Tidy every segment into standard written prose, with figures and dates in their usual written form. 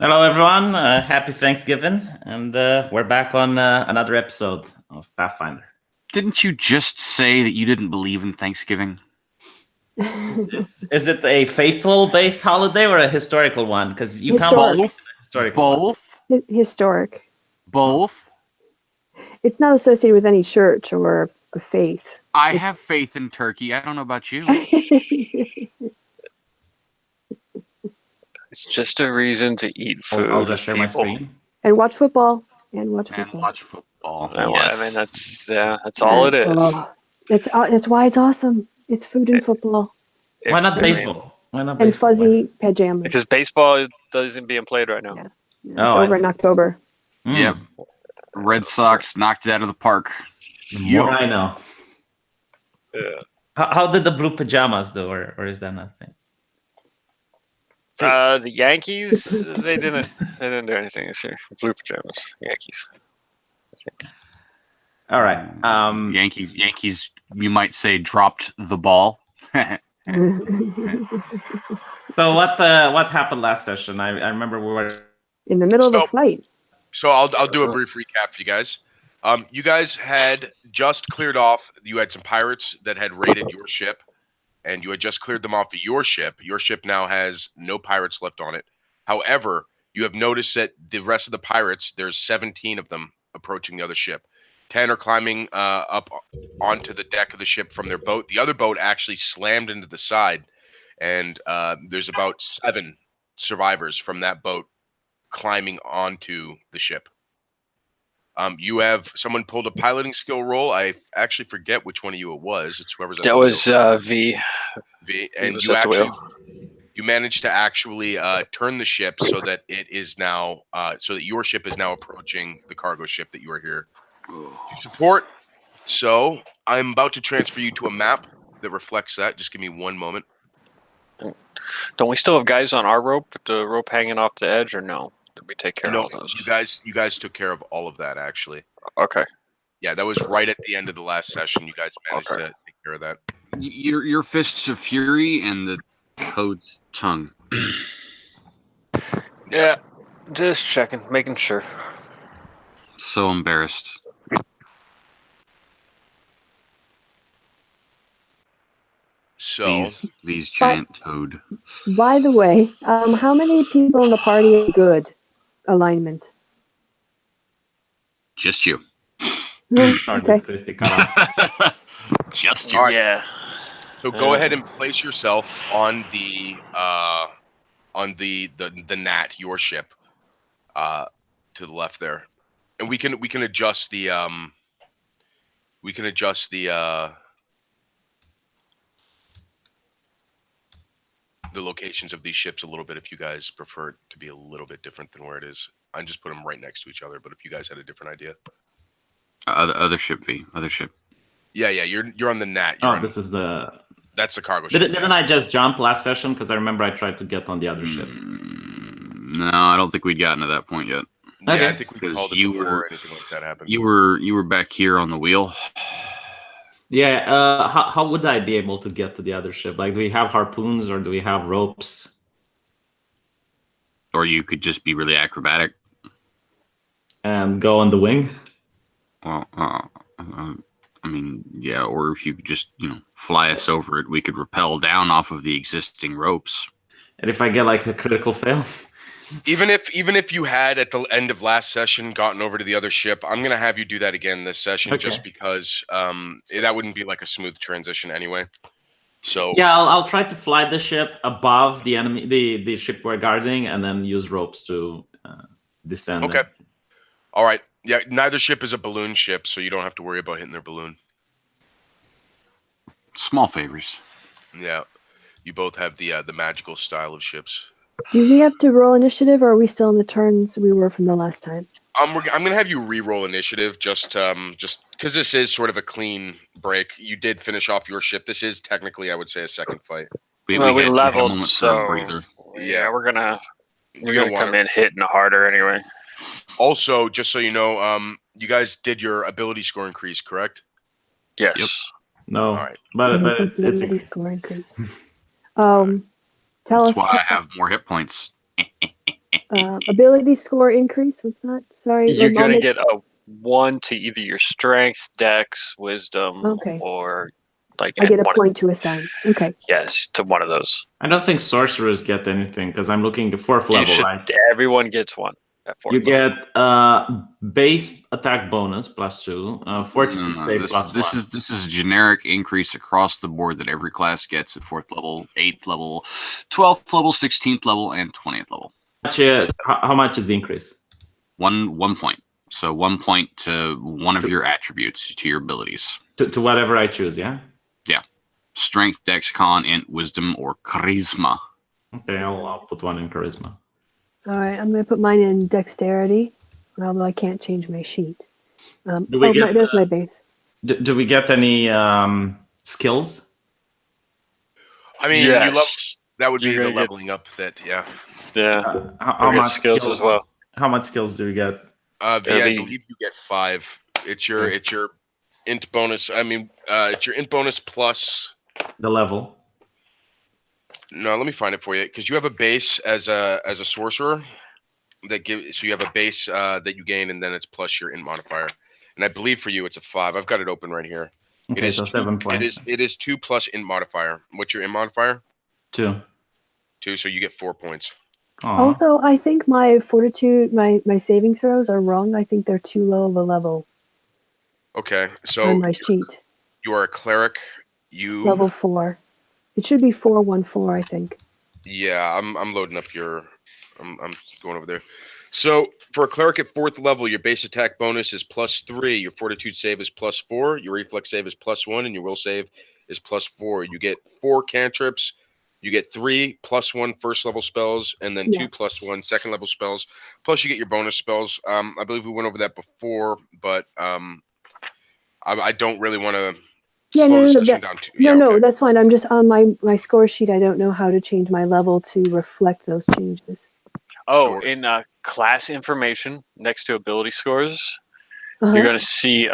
Hello, everyone. Happy Thanksgiving, and we're back on another episode of Pathfinder. Didn't you just say that you didn't believe in Thanksgiving? Is it a faithful-based holiday or a historical one? Because you can't Both. historical Both. Historic. Both. It's not associated with any church or a faith. I have faith in turkey. I don't know about you. It's just a reason to eat food. I'll just share my screen. And watch football. And watch football. Yes. I mean, that's all it is. That's why it's awesome. It's food and football. Why not baseball? And fuzzy pajamas. Because baseball isn't being played right now. Yeah. It's over in October. Yep. Red Sox knocked it out of the park. Yeah, I know. Yeah. How did the blue pajamas do, or is that nothing? The Yankees, they didn't do anything this year. Blue pajamas, Yankees. I think. All right. Yankees, you might say, dropped the ball. So what happened last session? I remember we were in the middle of a fight. So I'll do a brief recap for you guys. You guys had just cleared off. You had some pirates that had raided your ship, and you had just cleared them off of your ship. Your ship now has no pirates left on it. However, you have noticed that the rest of the pirates, there's 17 of them approaching the other ship. 10 are climbing up onto the deck of the ship from their boat. The other boat actually slammed into the side, and there's about 7 survivors from that boat climbing onto the ship. You have someone pulled a piloting skill roll. I actually forget which one of you it was. It's whoever's at that the was wheel. V. And you managed to actually turn the ship so that it is now so that your ship is now approaching the cargo ship that you are here to support. So I'm about to transfer you to a map that reflects that. Just give me one moment. Don't we still have guys on our rope with the rope hanging off the edge, or no? Did we take care of all those? You guys took care of all of that, actually. Okay. Yeah, that was right at the end of the last session. You guys managed to take care of that. Your fists of fury and the toad's tongue. Yeah, just checking, making sure. So embarrassed. So these giant toad. By the way, how many people in the party are good alignment? Just you. Okay. Just you. All right. Yeah. So go ahead and place yourself on the Nat, your ship, to the left there, and we can adjust the locations of these ships a little bit if you guys prefer it to be a little bit different than where it is. I just put them right next to each other, but if you guys had a different idea. Other ship, V. Other ship. Yeah, you're on the Nat. This is that's the cargo ship. Didn't I just jump last session? Because I remember I tried to get on the other ship. No, I don't think we'd gotten to that point yet. Yeah, Okay. I think we called it before anything like that happened. You were back here on the wheel. Yeah. How would I be able to get to the other ship? Like, do we have harpoons or do we have ropes? Or you could just be really acrobatic and go on the wing. Well, I mean, yeah. Or if you could just fly us over it, we could rappel down off of the existing ropes. And if I get like a critical fail. Even if you had at the end of last session gotten over to the other ship, I'm gonna have you do that again this session, just because that wouldn't be like a smooth transition anyway. So yeah, I'll try to fly the ship above the enemy, the ship we're guarding, and then use ropes to descend. Okay. All right. Yeah. Neither ship is a balloon ship, so you don't have to worry about hitting their balloon. Small favors. Yeah. You both have the magical style of ships. Do we have to roll initiative, or are we still in the turns we were from the last time? I'm gonna have you re-roll initiative, just because this is sort of a clean break. You did finish off your ship. This is technically, I would say, a second fight. We leveled, so yeah, we're gonna come in hitting harder anyway. Also, just so you know, you guys did your ability score increase, correct? Yes. Yep. No. All right. But it's ability score increase. Tell That's us. why I have more hit points. ability score increase. What's that? Sorry. You're I'll gonna make- get a 1 to either your strength, dex, wisdom, Okay. or like I get a one- point to assign. Okay. Yes, to one of those. I don't think sorcerers get anything because I'm looking at fourth You level, should- right? Everyone gets one at fourth You level. get base attack bonus +2, fortitude save +1. This is a generic increase across the board that every class gets at 4th level, 8th level, 12th level, 16th level, and 20th level. How much is the increase? 1 point. So 1 point to one of your attributes, to your abilities. To whatever I choose, yeah? Strength, dex, con, int, wisdom, or charisma. Okay, I'll put one in charisma. All right. I'm going to put mine in dexterity, although I can't change my sheet. Do we get, there's my base. Do we get any skills? I mean, Yes. that would be You're the gonna get- leveling up that, yeah. Yeah. How get much skills as well. How much skills do we get? I be- believe you get 5. It's your int bonus. I mean, it's your int bonus plus. The level. No, let me find it for you because you have a base as a sorcerer that gives. So you have a base that you gain, and then it's plus your int modifier. And I believe for you it's a 5. I've got it open right here. Okay, so 7 points. It is 2 plus int modifier. What's your int modifier? 2. 2, so you get 4 points. Aw. Also, I think my fortitude, my saving throws are wrong. I think they're too low of a level Okay, so on my sheet. you are a cleric. You Level 4. It should be 414, I think. Yeah, I'm loading up your. I'm going over there. So for a cleric at 4th level, your base attack bonus is +3. Your fortitude save is +4. Your reflex save is +1, and your will save is +4. You get 4 cantrips. You get 3 +1 first level spells, and then 2 +1 second level spells. Plus, you get your bonus spells. I believe we went over that before, but I don't really want to. Yeah, slow no, the no, session that- down too. No, Yeah, no, okay. that's fine. I'm just on my score sheet. I don't know how to change my level to reflect those changes. Oh, Sure. in class information next to ability scores, Uh-huh. you're going to see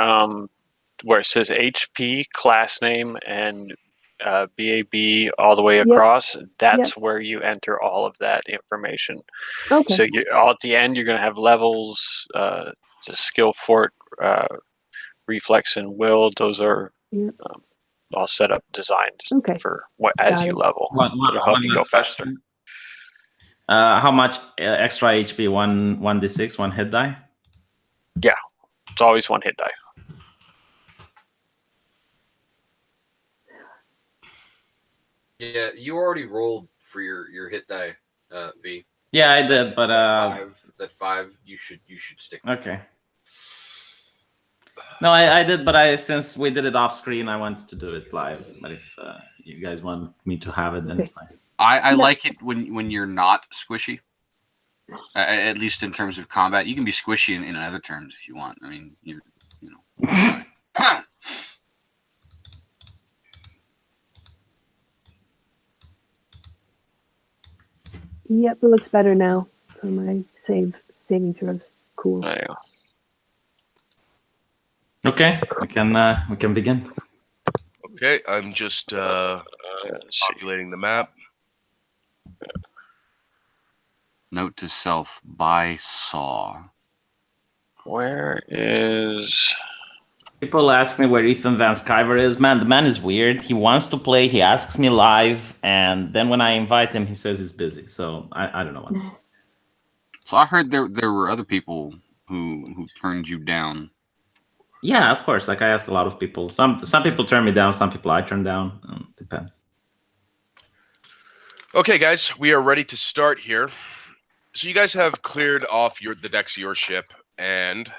where it says HP, class name, and BAB all the way Yep. across. That's where you enter all of that information. Okay. So all at the end, you're going to have levels, just skill, fort, reflex, and will. Those are Yep. all set up, designed Okay. for what as Got you it. level. One It'll help you go last faster. question. How much extra HP? 1d6, 1 hit die? It's always one hit die. Yeah, you already rolled for your hit die, V. Yeah, I did, but That 5, you should stick. okay. No, I did, but since we did it off screen, I wanted to do it live. But if you guys want me to have it, then it's fine. I like it when you're not squishy. At least in terms of combat, you can be squishy in other terms if you want. I mean, you know. Yep, it looks better now for my saving throws. Cool. There you go. Okay, we can begin. Okay, I'm just Let's see. populating the map. Note to self: buy saw. Where is? People ask me where Ethan Van Sciver is. Man, the man is weird. He wants to play. He asks me live, and then when I invite him, he says he's busy. So I don't know what. So I heard there were other people who turned you down. Yeah, of course. Like I asked a lot of people. Some people turn me down. Some people I turn down. Depends. Okay, guys, we are ready to start here. So you guys have cleared off the decks of your ship, and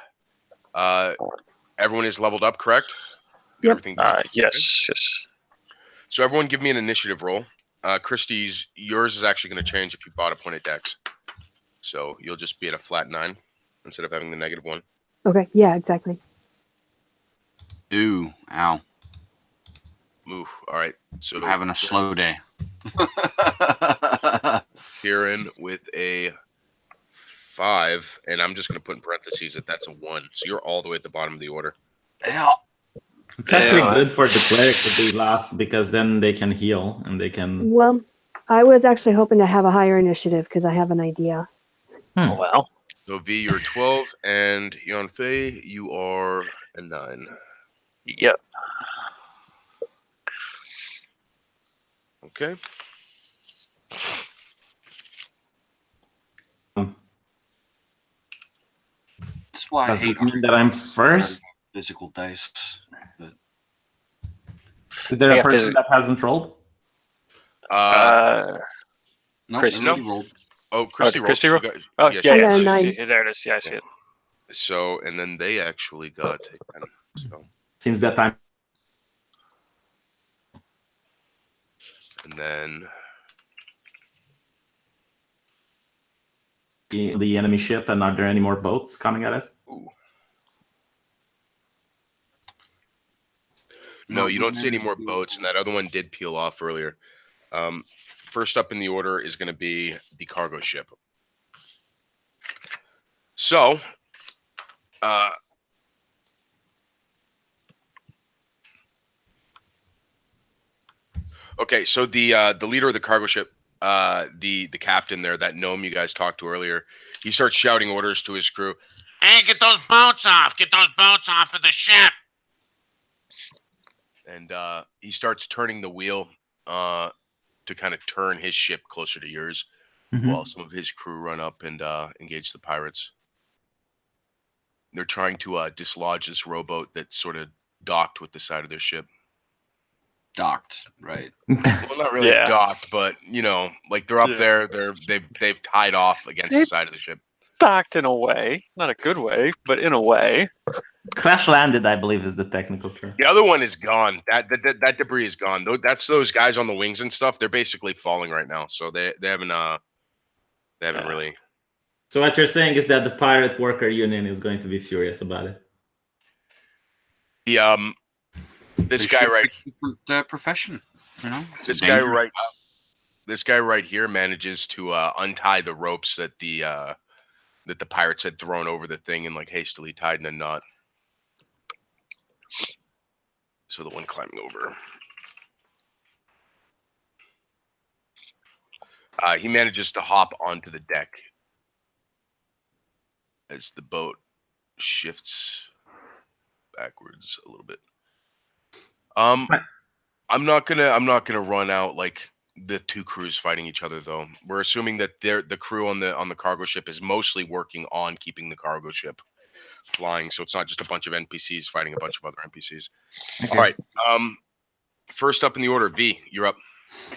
everyone is leveled up, correct? Yep. Everything. Yes. So everyone, give me an initiative roll. Kristi's, yours is actually going to change if you bought a point of decks. So you'll just be at a flat 9 instead of having the -1. Okay. Yeah, exactly. Ooh, ow! Move. All right. So I'm having a slow day. Kieran with a 5, and I'm just going to put in parentheses that that's a 1. So you're all the way at the bottom of the order. Yeah. It's actually Yeah. good for the cleric to be last because then they can heal and they can. Well, I was actually hoping to have a higher initiative because I have an idea. Oh, wow. So V, you're 12, and Yonfei, you are a 9. Yep. Okay. That's why I Does hate it mean that I'm first? physical dice. But Is there I a got person that hasn't rolled? no, Chris, everybody rolled. Oh, Kristi rolled. Kristi rolled? She got- Oh, yeah, yeah, I she- got a yeah. 9. There it is. Yeah, I see it. So, and then they actually got a 10. So, Seems that I'm. and then The enemy ship, and are there any more boats coming at us? ooh. No, you don't see any more boats, and that other one did peel off earlier. First up in the order is going to be the cargo ship. So, okay, so the leader of the cargo ship, the captain there, that gnome you guys talked to earlier, he starts shouting orders to his crew. Hey, get those boats off! Get those boats off of the ship! And he starts turning the wheel to kind of turn his ship closer to yours, while some of his crew run up and engage the pirates. They're trying to dislodge this rowboat that's sort of docked with the side of their ship. Docked, right? Well, not really Yeah. docked, but like they're up Yeah. there. They've tied off against the side of the ship. Docked in a way. Not a good way, but in a way. Crash landed, I believe, is the technical term. The other one is gone. That debris is gone. That's those guys on the wings and stuff. They're basically falling right now. So they haven't really. So what you're saying is that the pirate worker union is going to be furious about it. The this guy right Profession, It's this a guy dangerous right this guy right here manages to untie the ropes that the pirates had thrown over the thing and like hastily tied in a knot. So the one climbing over, he manages to hop onto the deck as the boat shifts backwards a little bit. I'm not gonna run out like the two crews fighting each other though. We're assuming that the crew on the cargo ship is mostly working on keeping the cargo ship flying, so it's not just a bunch of NPCs fighting a bunch of other NPCs. Okay. All right. First up in the order, V, you're up.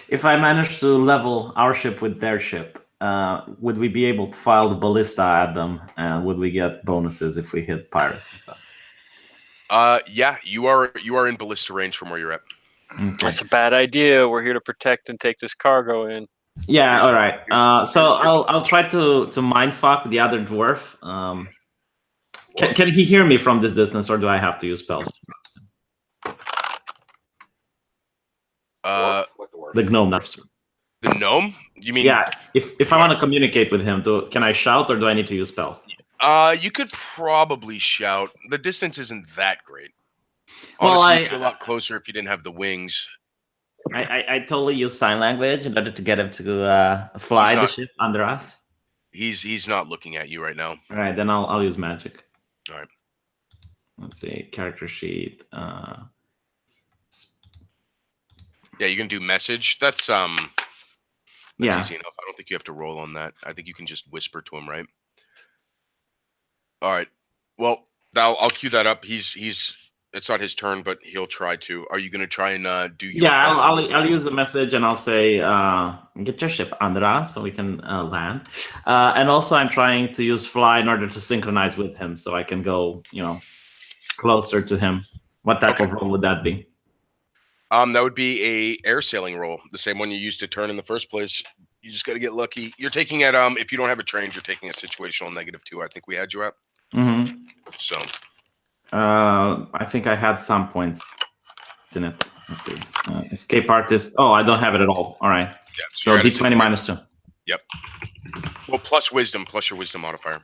If I manage to level our ship with their ship, would we be able to file the ballista at them? And would we get bonuses if we hit pirates and stuff? Yeah, you are in ballista range from where you're at. Okay. That's a bad idea. We're here to protect and take this cargo in. Yeah. All right. So I'll try to mindfuck the other dwarf. Can he hear me from this distance, or do I have to use spells? The gnome. The gnome? You mean? Yeah. If I want to communicate with him, can I shout, or do I need to use spells? You could probably shout. The distance isn't that great. Well, Honestly, you'd be a lot closer if you didn't have the wings. I totally use sign language in order to get him to fly the ship under us. He's not looking at you right now. All right, then I'll use magic. All right. Let's see, character sheet. Yeah, you can do message. That's Yeah. easy enough. I don't think you have to roll on that. I think you can just whisper to him, right? All right. Well, I'll cue that up. It's not his turn, but he'll try to. Are you going to try and do your? Yeah, I'll use a message and I'll say, get your ship under us so we can land. And also, I'm trying to use fly in order to synchronize with him so I can go, closer to him. What type of roll would that be? That would be a air sailing roll, the same one you used to turn in the first place. You just got to get lucky. You're taking at if you don't have a trained, you're taking a situational -2. I think we had you at. Mm-hmm. So. I think I had some points in it. Let's see. Escape artist. Oh, I don't have it at all. All right. Yeah. So D20 -2. Yep. Well, plus wisdom, plus your wisdom modifier.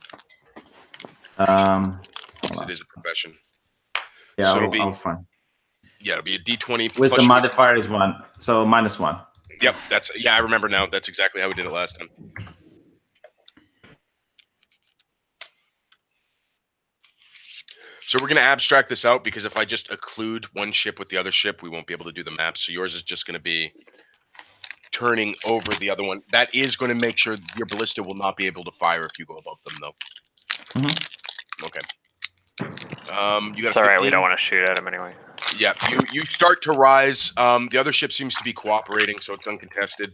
It is a profession. Yeah, So I'll find. Yeah, it'll be a D20. Wisdom modifier is 1, so -1. Yep, I remember now. That's exactly how we did it last time. So we're going to abstract this out because if I just occlude one ship with the other ship, we won't be able to do the map. So yours is just going to be turning over the other one. That is going to make sure your ballista will not be able to fire if you go above them, though. Okay. You got It's a all 15? right. We don't want to shoot at him anyway. Yeah, you start to rise. The other ship seems to be cooperating, so it's uncontested.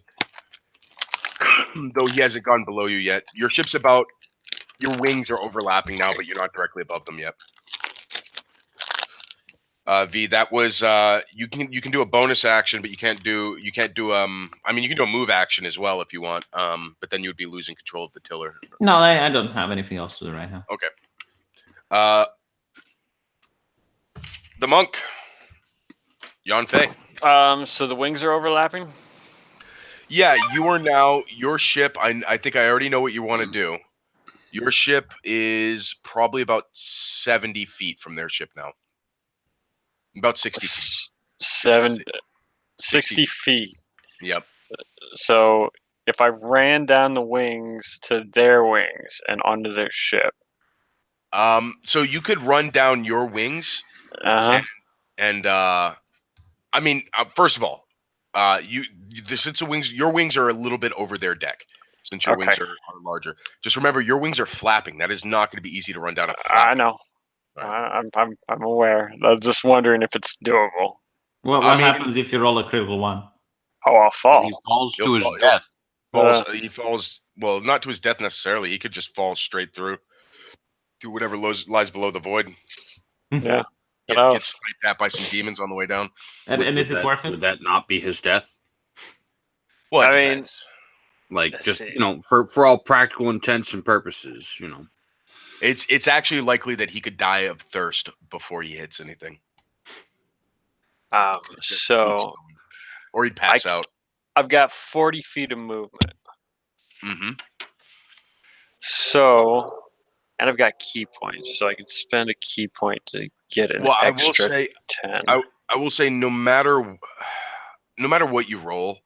Though he hasn't gone below you yet. Your ship's about... Your wings are overlapping now, but you're not directly above them yet. V, that was you can do a bonus action, but you can't do I mean you can do a move action as well if you want. But then you would be losing control of the tiller. No, I don't have anything else to do right now. Okay. The monk. Yan Fei. So the wings are overlapping. Yeah, you are now your ship. I think I already know what you want to do. Your ship is probably about 70 feet from their ship now. About 60 feet. 60 feet. Yep. So if I ran down the wings to their wings and onto their ship. So you could run down your wings. And I mean, first of all, since your wings are a little bit over their deck, since your wings are larger. Just remember, your wings are flapping. That is not going to be easy to run down a flap. I know. Right. I'm aware. I'm just wondering if it's doable. What happens if you roll a critical one? Oh, I'll fall. He falls to his death. He falls. Well, not to his death necessarily. He could just fall straight through to whatever lies below the void. Yeah. Get sniped at by some demons on the way down. And is it worth it? Would that not be his death? Well, I it mean, depends. Like, just, for all practical intents and purposes, It's actually likely that he could die of thirst before he hits anything. So... Or he'd pass out. I've got 40 feet of movement. Mm-hmm. So... And I've got key points, so I can spend a key point to get an extra 10. I will say, no matter what you roll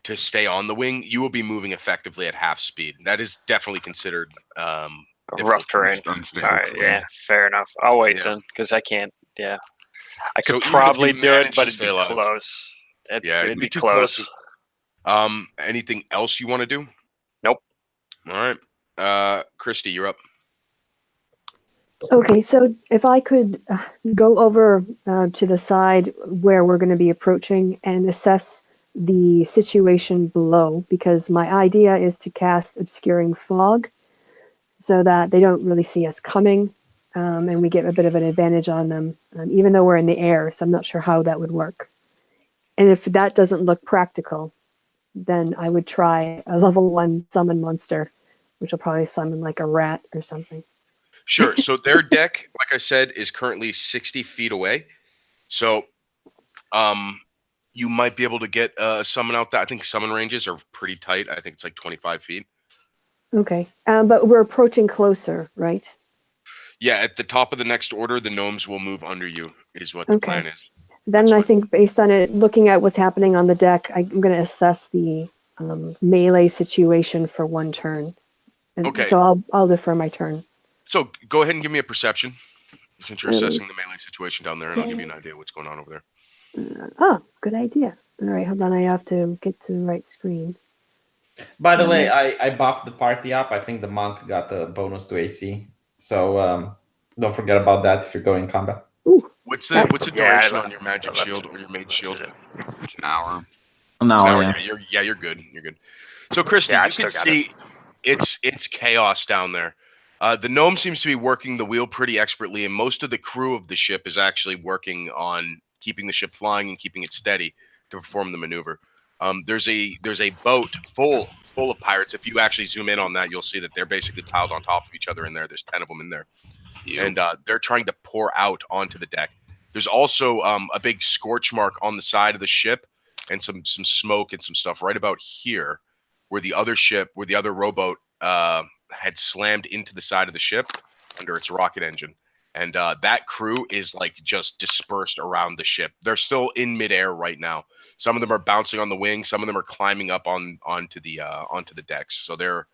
to stay on the wing, you will be moving effectively at half speed. That is definitely considered rough terrain. All right, yeah, fair enough. I'll wait then, because I can't. Yeah, I could probably do it, but it'd be close. It'd be close. Anything else you want to do? Nope. All right, Kristi, you're up. Okay, so if I could go over to the side where we're going to be approaching and assess the situation below, because my idea is to cast Obscuring Fog so that they don't really see us coming, and we get a bit of an advantage on them, even though we're in the air, so I'm not sure how that would work. And if that doesn't look practical, then I would try a level 1 summon monster, which will probably summon like a rat or something. Sure. So their deck, like I said, is currently 60 feet away. So you might be able to get a summon out there. I think summon ranges are pretty tight. I think it's like 25 feet. Okay. But we're approaching closer, right? Yeah, at the top of the next order, the gnomes will move under you, is what the plan is. Then I think based on it, looking at what's happening on the deck, I'm going to assess the melee situation for one turn. Okay. So I'll defer my turn. So go ahead and give me a perception, since you're assessing the melee situation down there, and I'll give you an idea of what's going on over there. Oh, good idea. All right, hold on. I have to get to the right screen. By the way, I buffed the party up. I think the monk got the bonus to AC. So don't forget about that if you're going combat. Ooh. What's the duration on your magic shield or your mage shield? It's an hour. An hour, yeah. You're good. You're good. So, Kristi, you can see it's chaos down there. The gnome seems to be working the wheel pretty expertly, and most of the crew of the ship is actually working on keeping the ship flying and keeping it steady to perform the maneuver. There's a boat full of pirates. If you actually zoom in on that, you'll see that they're basically piled on top of each other in there. There's 10 of them in there. And they're trying to pour out onto the deck. There's also a big scorch mark on the side of the ship and some smoke and some stuff right about here where the other rowboat had slammed into the side of the ship under its rocket engine. And that crew is like just dispersed around the ship. They're still in midair right now. Some of them are bouncing on the wing. Some of them are climbing up onto the decks. So they're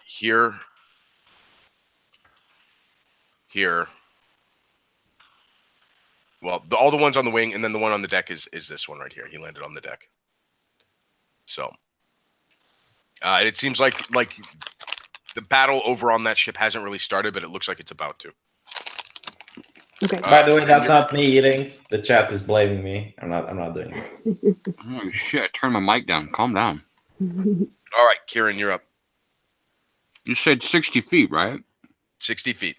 here, Well, all the ones on the wing, and then the one on the deck is this one right here. He landed on the deck. So, it seems like the battle over on that ship hasn't really started, but it looks like it's about to. Okay. By the way, that's not me eating. The chat is blaming me. I'm not doing it. Oh shit! Turn my mic down. Calm down. All right, Kieran, you're up. You said 60 feet, right? 60 feet.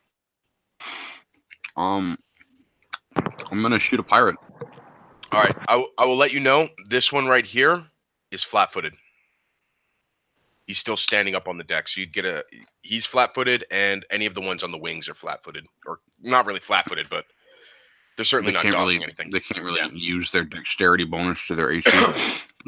I'm gonna shoot a pirate. All right, I will let you know. This one right here is flat-footed. He's still standing up on the deck, so you'd get he's flat-footed, and any of the ones on the wings are flat-footed, or not really flat-footed, but they're certainly not docking anything. They can't really use their dexterity bonus to their AC.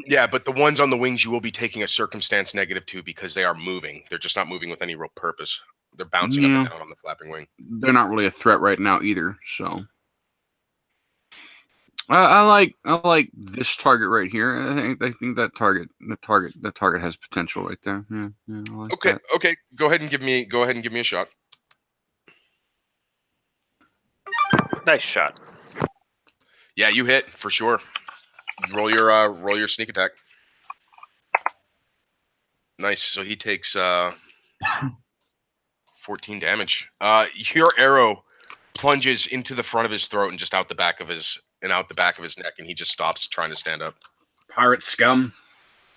Yeah, but the ones on the wings, you will be taking a circumstance -2 because they are moving. They're just not moving with any real purpose. They're bouncing up and down on the flapping wing. They're not really a threat right now either, so. I like this target right here. I think that target has potential right there. Yeah, I like that. Okay. Go ahead and give me a shot. Nice shot. Yeah, you hit for sure. Roll your sneak attack. Nice. So he takes 14 damage. Your arrow plunges into the front of his throat and just out the back of his neck, and he just stops trying to stand up. Pirate scum.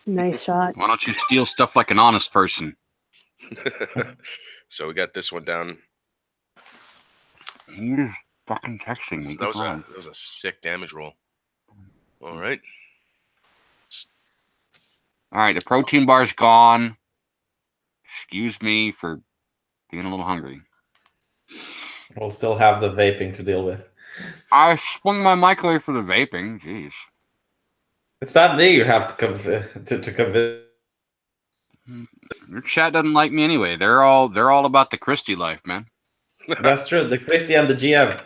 Nice shot. Why don't you steal stuff like an honest person? So we got this one down. You're fucking texting me. That was a sick damage roll. All right. All right, the protein bar's gone. Excuse me for being a little hungry. We'll still have the vaping to deal with. I swung my mic away for the vaping. Jeez. It's not me you have to convince. Your chat doesn't like me anyway. They're all about the Kristi life, man. That's true. The Kristi and the GM.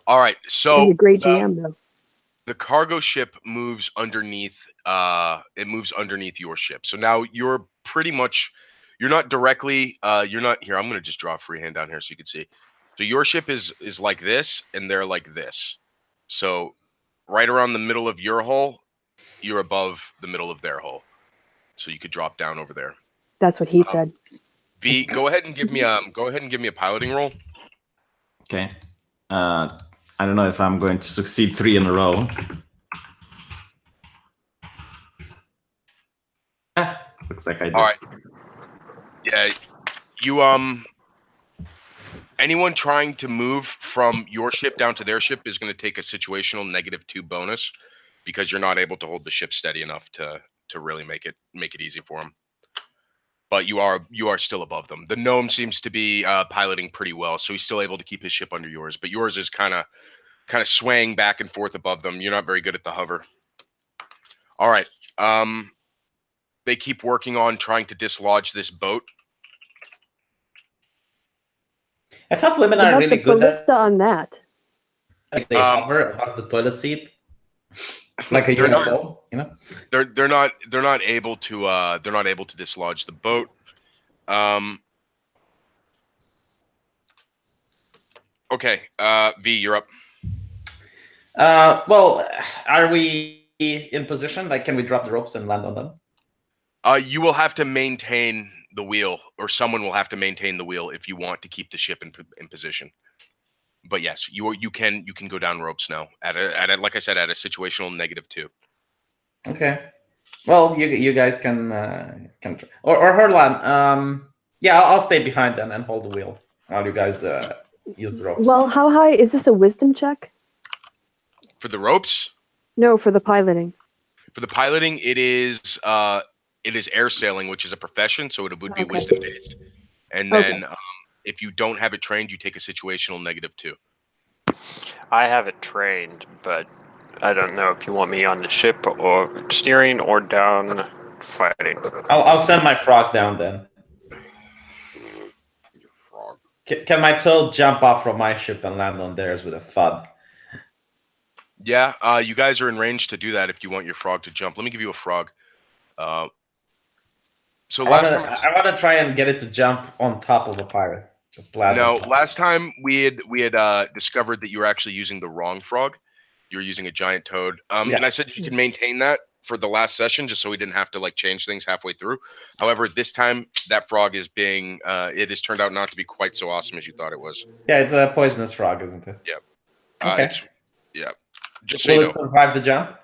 All right. So He's a great GM though. the cargo ship moves underneath. It moves underneath your ship. So now you're pretty much. You're not directly. You're not here. I'm going to just draw a freehand down here so you can see. So your ship is like this, and they're like this. So right around the middle of your hull, you're above the middle of their hull. So you could drop down over there. That's what he said. V, go ahead and give me a piloting roll. Okay. I don't know if I'm going to succeed 3 in a row. Looks like I did. All right. Yeah, you anyone trying to move from your ship down to their ship is going to take a situational -2 bonus because you're not able to hold the ship steady enough to really make it easy for them. But you are still above them. The gnome seems to be piloting pretty well, so he's still able to keep his ship under yours. But yours is kind of swaying back and forth above them. You're not very good at the hover. All right. They keep working on trying to dislodge this boat. I thought women are About really the good ballista on that. like they hover above the toilet seat, like a UFO. You know, They're not able to dislodge the boat. Okay, V, you're up. well, are we in position? Like, can we drop the ropes and land on them? You will have to maintain the wheel, or someone will have to maintain the wheel if you want to keep the ship in position. But yes, you can go down ropes now at a like I said, at a situational -2. Okay. Well, you guys can or Herlan. Yeah, I'll stay behind then and hold the wheel while you guys use the ropes. Well, how high is this? A wisdom check? For the ropes? No, for the piloting. For the piloting, it is air sailing, which is a profession, so it would be wisdom based. And then if you don't have it trained, you take a situational -2. I have it trained, but I don't know if you want me on the ship or steering or down fighting. I'll send my frog down then. You frog. Can my toad jump off from my ship and land on theirs with a thud? Yeah, you guys are in range to do that if you want your frog to jump. Let me give you a frog. So I want to try and get it to jump on top of a pirate. Just land. No, last time we had discovered that you were actually using the wrong frog. You were using a giant toad. And I said you could maintain that for the last session, just so we didn't have to like change things halfway through. However, this time that frog is being it has turned out not to be quite so awesome as you thought it was. Yeah, it's a poisonous frog, isn't it? Yeah. Okay. Just so Will you it know. survive the jump?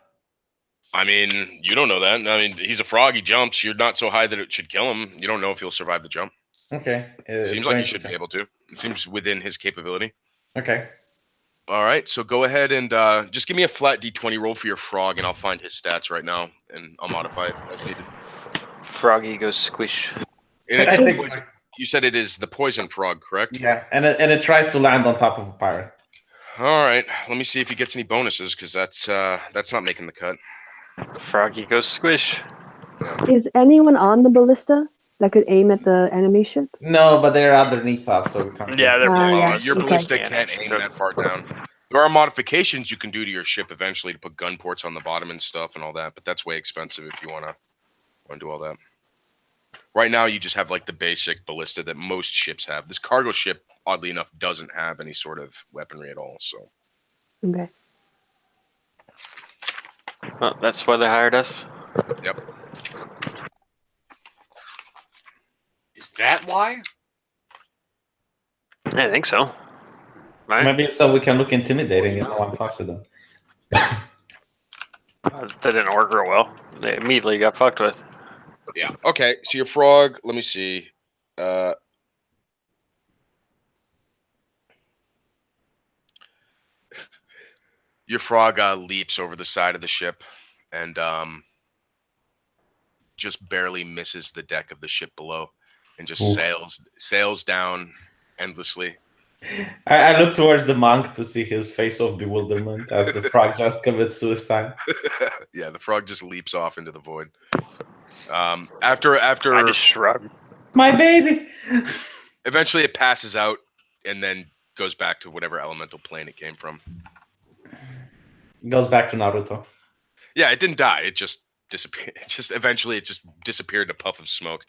I mean, you don't know that. I mean, he's a frog. He jumps. You're not so high that it should kill him. You don't know if he'll survive the jump. Okay. Seems like he should be able to. It seems within his capability. Okay. All right, so go ahead and just give me a flat d20 roll for your frog, and I'll find his stats right now, and I'll modify it as needed. Froggy goes squish. And it's you said it is the poison frog, correct? Yeah, and it tries to land on top of a pirate. All right, let me see if he gets any bonuses, because that's not making the cut. Froggy goes squish. Is anyone on the ballista that could aim at the enemy ship? No, but they're underneath us, so we can't. Yeah, they're below yeah. us. Your Okay. ballista can't aim that far down. There are modifications you can do to your ship eventually to put gun ports on the bottom and stuff and all that, but that's way expensive if you want to do all that. Right now, you just have like the basic ballista that most ships have. This cargo ship, oddly enough, doesn't have any sort of weaponry at all. So. Okay. Well, that's why they hired us. Yep. Is that why? I think so. Right? Maybe it's so we can look intimidating if no one fucks with them. That didn't work real well. They immediately got fucked with. Yeah. Okay. So your frog. Let me see. Your frog leaps over the side of the ship and just barely misses the deck of the ship below, and just sails down endlessly. I look towards the monk to see his face of bewilderment as the frog just commits suicide. Yeah, the frog just leaps off into the void. After I just shrug. My baby. eventually it passes out and then goes back to whatever elemental plane it came from. Goes back to Naruto. Yeah, it didn't die. It just disappeared. Eventually it just disappeared in a puff of smoke.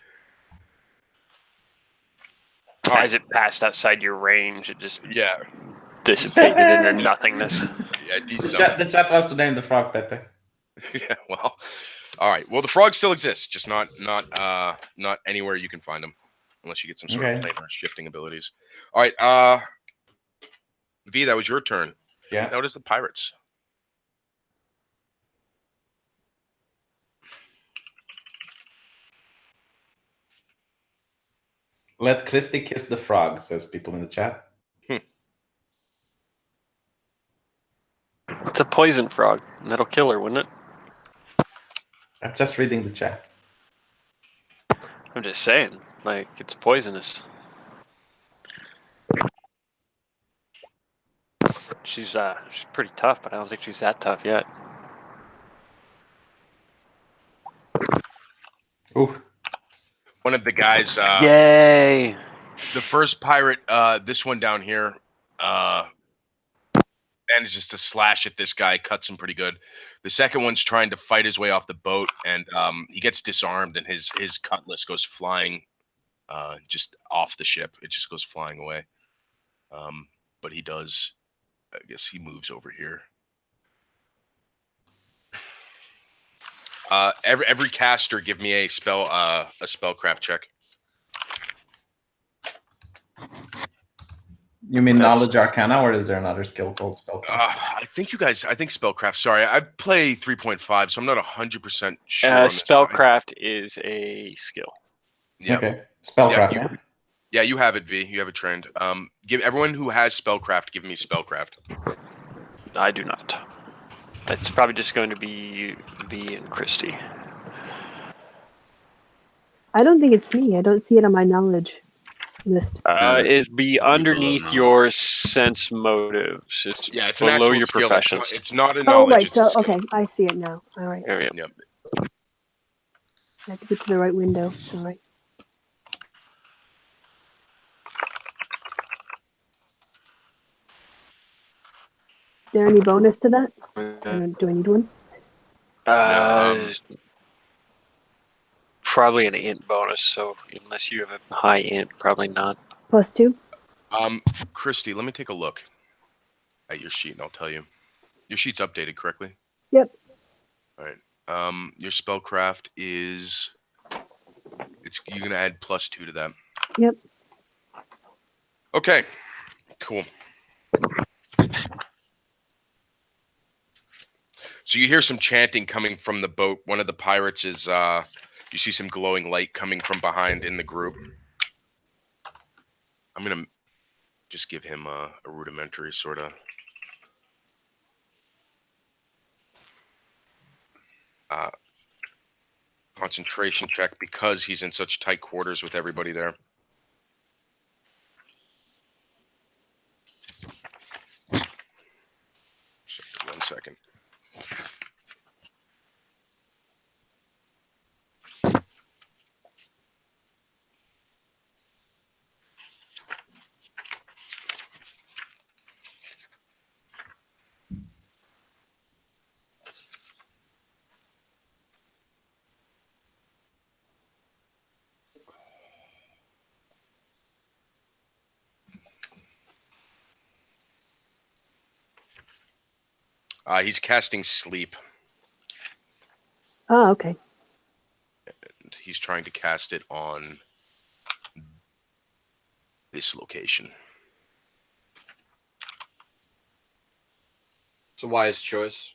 As it passed outside your range, it just Yeah. dissipated into nothingness. Yeah, The chat wants to name the frog Pepe. Yeah, well, all right. Well, the frogs still exist, just not anywhere you can find them, unless you get some sort of planar shifting abilities. All right, V, that was your turn. Yeah. Now it is the pirates. Let Kristi kiss the frog, says people in the chat. It's a poison frog. That'll kill her, wouldn't it? I'm just reading the chat. I'm just saying, like, it's poisonous. She's pretty tough, but I don't think she's that tough yet. Ooh. One of the guys. Yay! The first pirate, this one down here, manages to slash at this guy, cuts him pretty good. The second one's trying to fight his way off the boat, and he gets disarmed, and his cutlass goes flying just off the ship. It just goes flying away. But he does, I guess he moves over here. Every caster, give me a spellcraft check. You mean knowledge arcana, or is there another skill called spellcraft? I think spellcraft. Sorry, I play 3.5, so I'm not 100% sure. Spellcraft is a skill. Yeah. Okay. Spellcraft. Yeah, you have it, V. You have it trained. Give everyone who has spellcraft. Give me spellcraft. I do not. It's probably just going to be V and Kristi. I don't think it's me. I don't see it on my knowledge list. It'd be underneath your sense motives. It's it's below an actual your skill. professions. It's not a Oh, knowledge. right. It's a So, skill. okay. I see it now. All right. Yep. I have to get to the right window. All right. Is there any bonus to that? Do I need one? Probably an int bonus, so unless you have a high int, probably not. +2? Kristi, let me take a look at your sheet and I'll tell you. Your sheet's updated correctly? Yep. All right. Your spellcraft is you're gonna add +2 to that. Yep. Okay. Cool. So you hear some chanting coming from the boat. One of the pirates is you see some glowing light coming from behind in the group. I'm gonna just give him a rudimentary sort of concentration check because he's in such tight quarters with everybody there. Sorry, 1 second. He's casting sleep. Oh, okay. And he's trying to cast it on this location. It's a wise choice.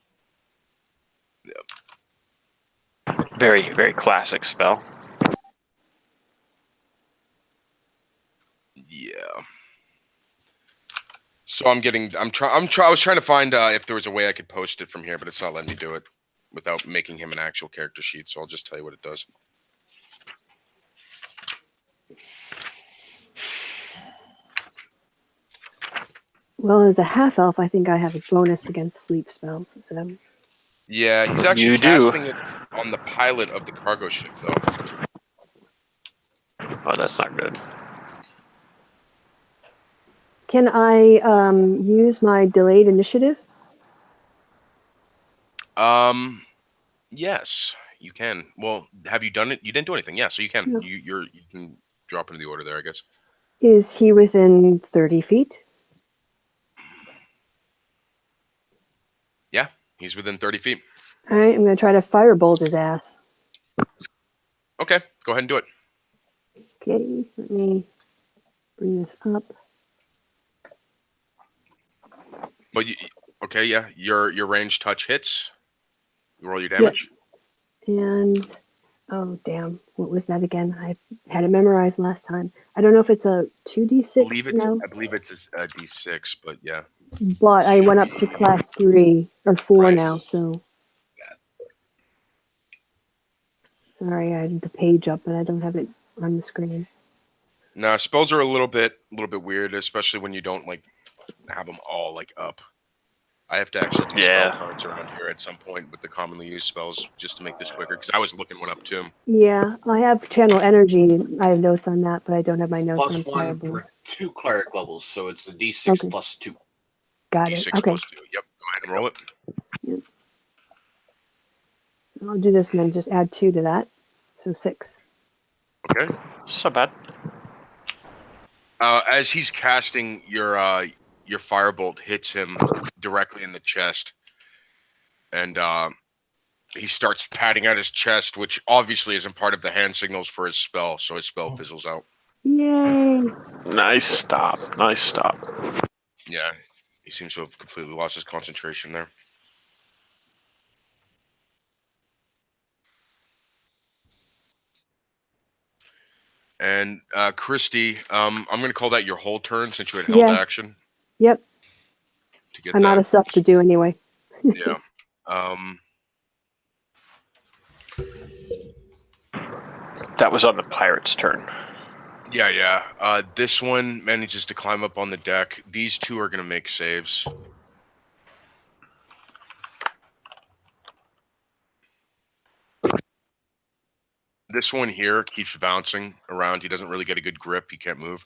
Very, very classic spell. Yeah. So I was trying to find if there was a way I could post it from here, but it's not letting me do it without making him an actual character sheet. So I'll just tell you what it does. Well, as a half elf, I think I have a bonus against sleep spells. So. Yeah, he's actually You casting do. it on the pilot of the cargo ship, though. Oh, that's not good. Can I use my delayed initiative? Yes, you can. Well, have you done it? You didn't do anything. Yeah, so you can. No. You can drop into the order there, I guess. Is he within 30 feet? Yeah, he's within 30 feet. All right, I'm going to try to firebolt his ass. Okay, go ahead and do it. Okay, let me bring this up. But okay, yeah, your range touch hits. You roll your damage. Yep. And oh damn, what was that again? I had it memorized last time. I don't know if it's a 2d6 now. I believe it's a d6, but yeah. But I went up to class 3 or 4 Right. now, so. Sorry, I had the page up, but I don't have it on the screen. Nah, spells are a little bit weird, especially when you don't like have them all like up. I have to actually do spell cards around here at some point with the commonly used spells just to make this quicker, because I was looking one up too. Yeah, I have channel energy. I have notes on that, but I don't have my notes on +1 firebolt. for 2 cleric levels, so it's the d6 Okay. +2. Got D6 it. Okay. +2. Yep. Go ahead and roll it. Yep. I'll do this and then just add 2 to that. So 6. Okay. So bad. As he's casting, your firebolt hits him directly in the chest, and he starts patting at his chest, which obviously isn't part of the hand signals for his spell, so his spell fizzles out. Yay! Nice stop. Nice stop. Yeah, he seems to have completely lost his concentration there. And Kristi, I'm going to call that your whole turn since you had held action. Yep. To get I'm out of stuff to do anyway. Yeah. That was on the pirate's turn. Yeah. This one manages to climb up on the deck. These two are going to make saves. This one here keeps bouncing around. He doesn't really get a good grip. He can't move.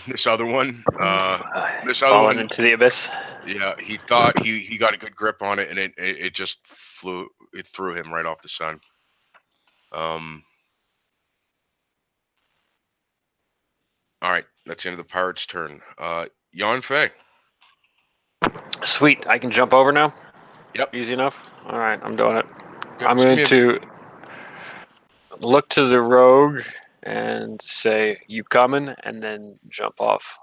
This other one, falling into the abyss. Yeah, he thought he got a good grip on it, and it just flew. It threw him right off the sun. All right, that's the end of the pirate's turn. Yon Fei. Sweet. I can jump over now? Yep. Easy enough? All right, I'm doing it. Yep, I'm just going give me to look to the rogue and say, "You coming?" and then jump off.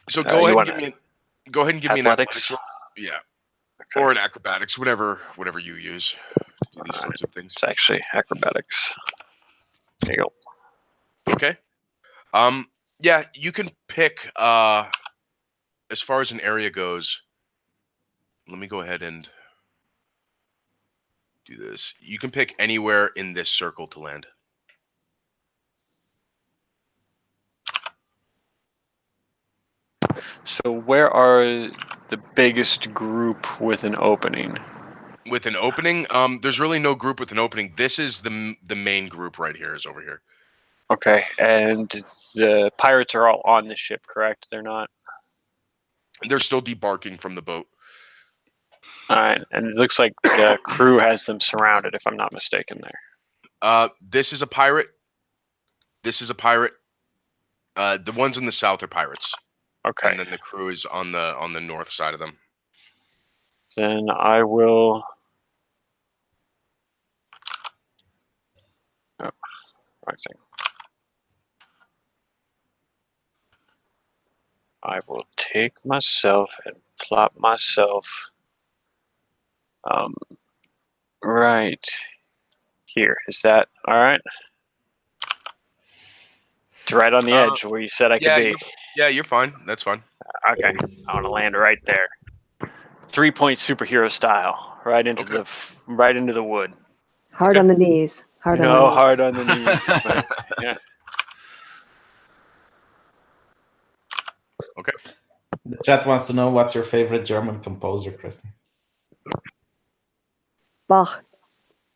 So go ahead and give me an athletics? athletics roll. Yeah. Okay. Or an acrobatics, whatever you use to do these sorts of things. It's actually acrobatics. There you go. Okay. Yeah, you can pick as far as an area goes. Let me go ahead and do this. You can pick anywhere in this circle to land. So where are the biggest group with an opening? With an opening, there's really no group with an opening. This is the main group right here. Is over here. Okay, and the pirates are all on the ship, correct? They're not? They're still debarking from the boat. All right, and it looks like the crew has them surrounded, if I'm not mistaken there. This is a pirate. This is a pirate. The ones in the south are pirates. Okay. And then the crew is on the north side of them. Then I will... Oh, right thing. I will take myself and plop myself right here. Is that all right? It's right on the edge where you said I could be. Yeah, you're fine. That's fine. Okay, I want to land right there. 3-point superhero style, right into the wood. Hard on the knees. Hard on the knees. But, yeah. Okay. The chat wants to know what's your favorite German composer, Kristi. Bach.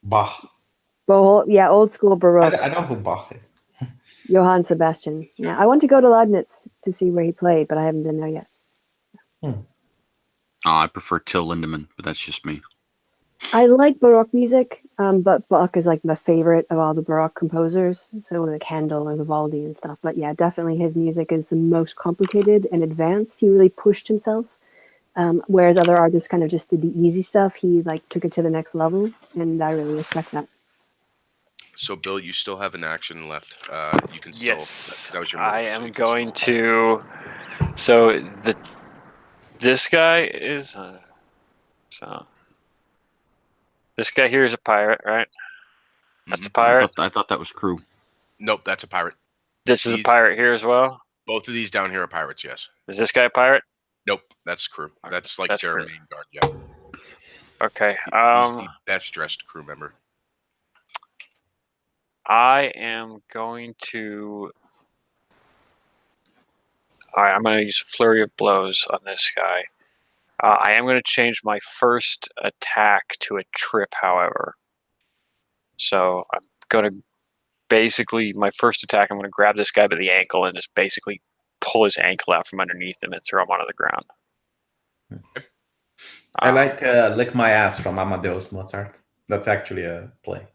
Bach. Yeah, old school Baroque. I know who Bach is. Johann Sebastian. Yeah, I want to go to Leibniz to see where he played, but I haven't been there yet. I prefer Till Lindemann, but that's just me. I like Baroque music, but Bach is like my favorite of all the Baroque composers. So like Handel and Vivaldi and stuff. But yeah, definitely his music is the most complicated and advanced. He really pushed himself, whereas other artists kind of just did the easy stuff. He like took it to the next level, and I really respect that. So, Bill, you still have an action left. You can still. Yes, that was your I move, so am you can going still- to. So this guy is. So this guy here is a pirate, right? That's a pirate. I thought that was crew. Nope, that's a pirate. This is a pirate here as well. Both of these down here are pirates. Yes. Is this guy a pirate? Nope, that's crew. That's like That's their crew. main guard. Yeah. Okay. He's the best dressed crew member. I am going to. All right, I'm going to use a flurry of blows on this guy. I am going to change my first attack to a trip, however. So I'm going to basically, my first attack, I'm going to grab this guy by the ankle and just basically pull his ankle out from underneath him and throw him onto the ground. I like Lick My Ass from Amadeus Mozart. That's actually a play.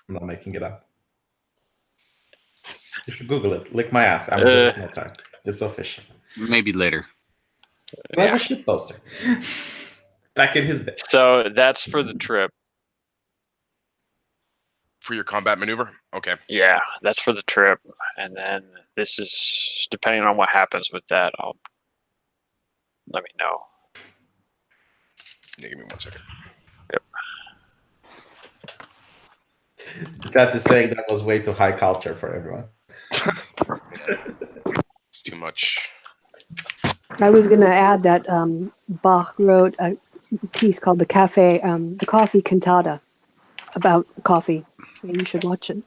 I'm not making it up. You should Google it. Lick My Ass, Amadeus Mozart. It's official. Maybe later. That's a shit poster. Back in his day. So that's for the trip. For your combat maneuver? Okay. Yeah, that's for the trip. And then this is, depending on what happens with that, let me know. Yeah, give me 1 second. Yep. Chat is saying that was way too high culture for everyone. It's too much. I was going to add that Bach wrote a piece called the Coffee Cantata about coffee. So you should watch it.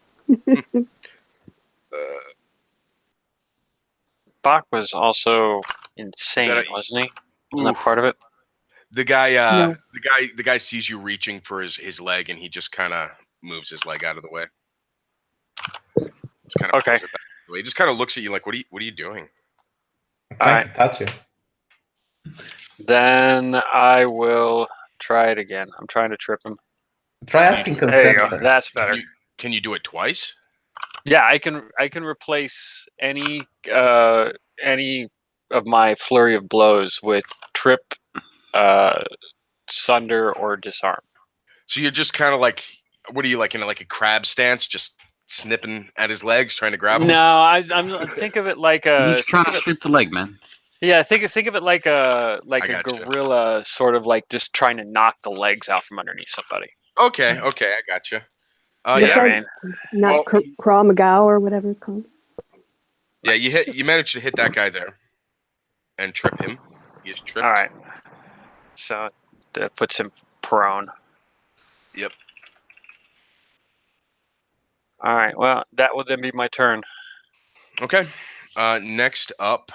Bach was also insane, wasn't he? Wasn't that part of it? The guy, No. the guy sees you reaching for his leg, and he just kind of moves his leg out of the way. Just kind of Okay. He just kind of looks at you like, "What are you doing?" I'm trying to touch you. Then I will try it again. I'm trying to trip him. Try asking There consent you go. first. That's better. Can you do it twice? Yeah, I can replace any of my flurry of blows with trip, sunder, or disarm. So you're just kind of like, what are you like in like a crab stance, just snipping at his legs, trying to grab him? No, I'm think of it like a He's trying to sweep the leg, man. yeah. Think of it like a I gotcha. gorilla, sort of like just trying to knock the legs out from underneath somebody. Okay, I gotcha. You know Yeah, what I mean? Not Well- Krav Maga or whatever it's called. yeah. You managed to hit that guy there, and trip him. He is tripped. All right. So that puts him prone. Yep. All right. Well, that would then be my turn. Okay. Next up,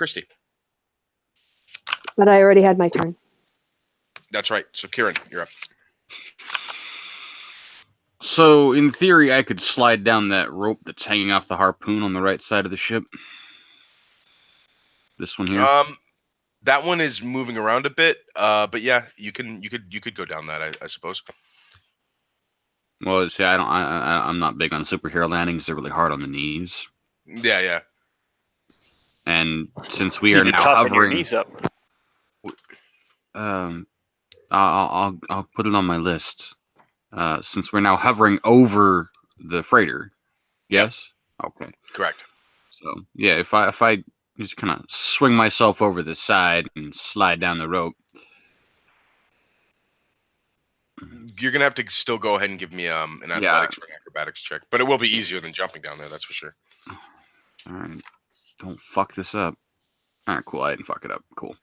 Kristi. But I already had my turn. That's right. So Kieran, you're up. So, in theory, I could slide down that rope that's hanging off the harpoon on the right side of the ship. This one here. That one is moving around a bit. But yeah, you could go down that, I suppose. Well, see, I'm not big on superhero landings. They're really hard on the knees. Yeah. And since we You are need to now toughen your hovering, knees up. I'll put it on my list. Since we're now hovering over the freighter. Yes. Okay. Correct. So yeah, if I just kind of swing myself over the side and slide down the rope. You're gonna have to still go ahead and give me an athletics or an acrobatics check, but it will be easier than jumping down there. That's for sure. All right, don't fuck this up. All right, cool. I didn't fuck it up. Cool.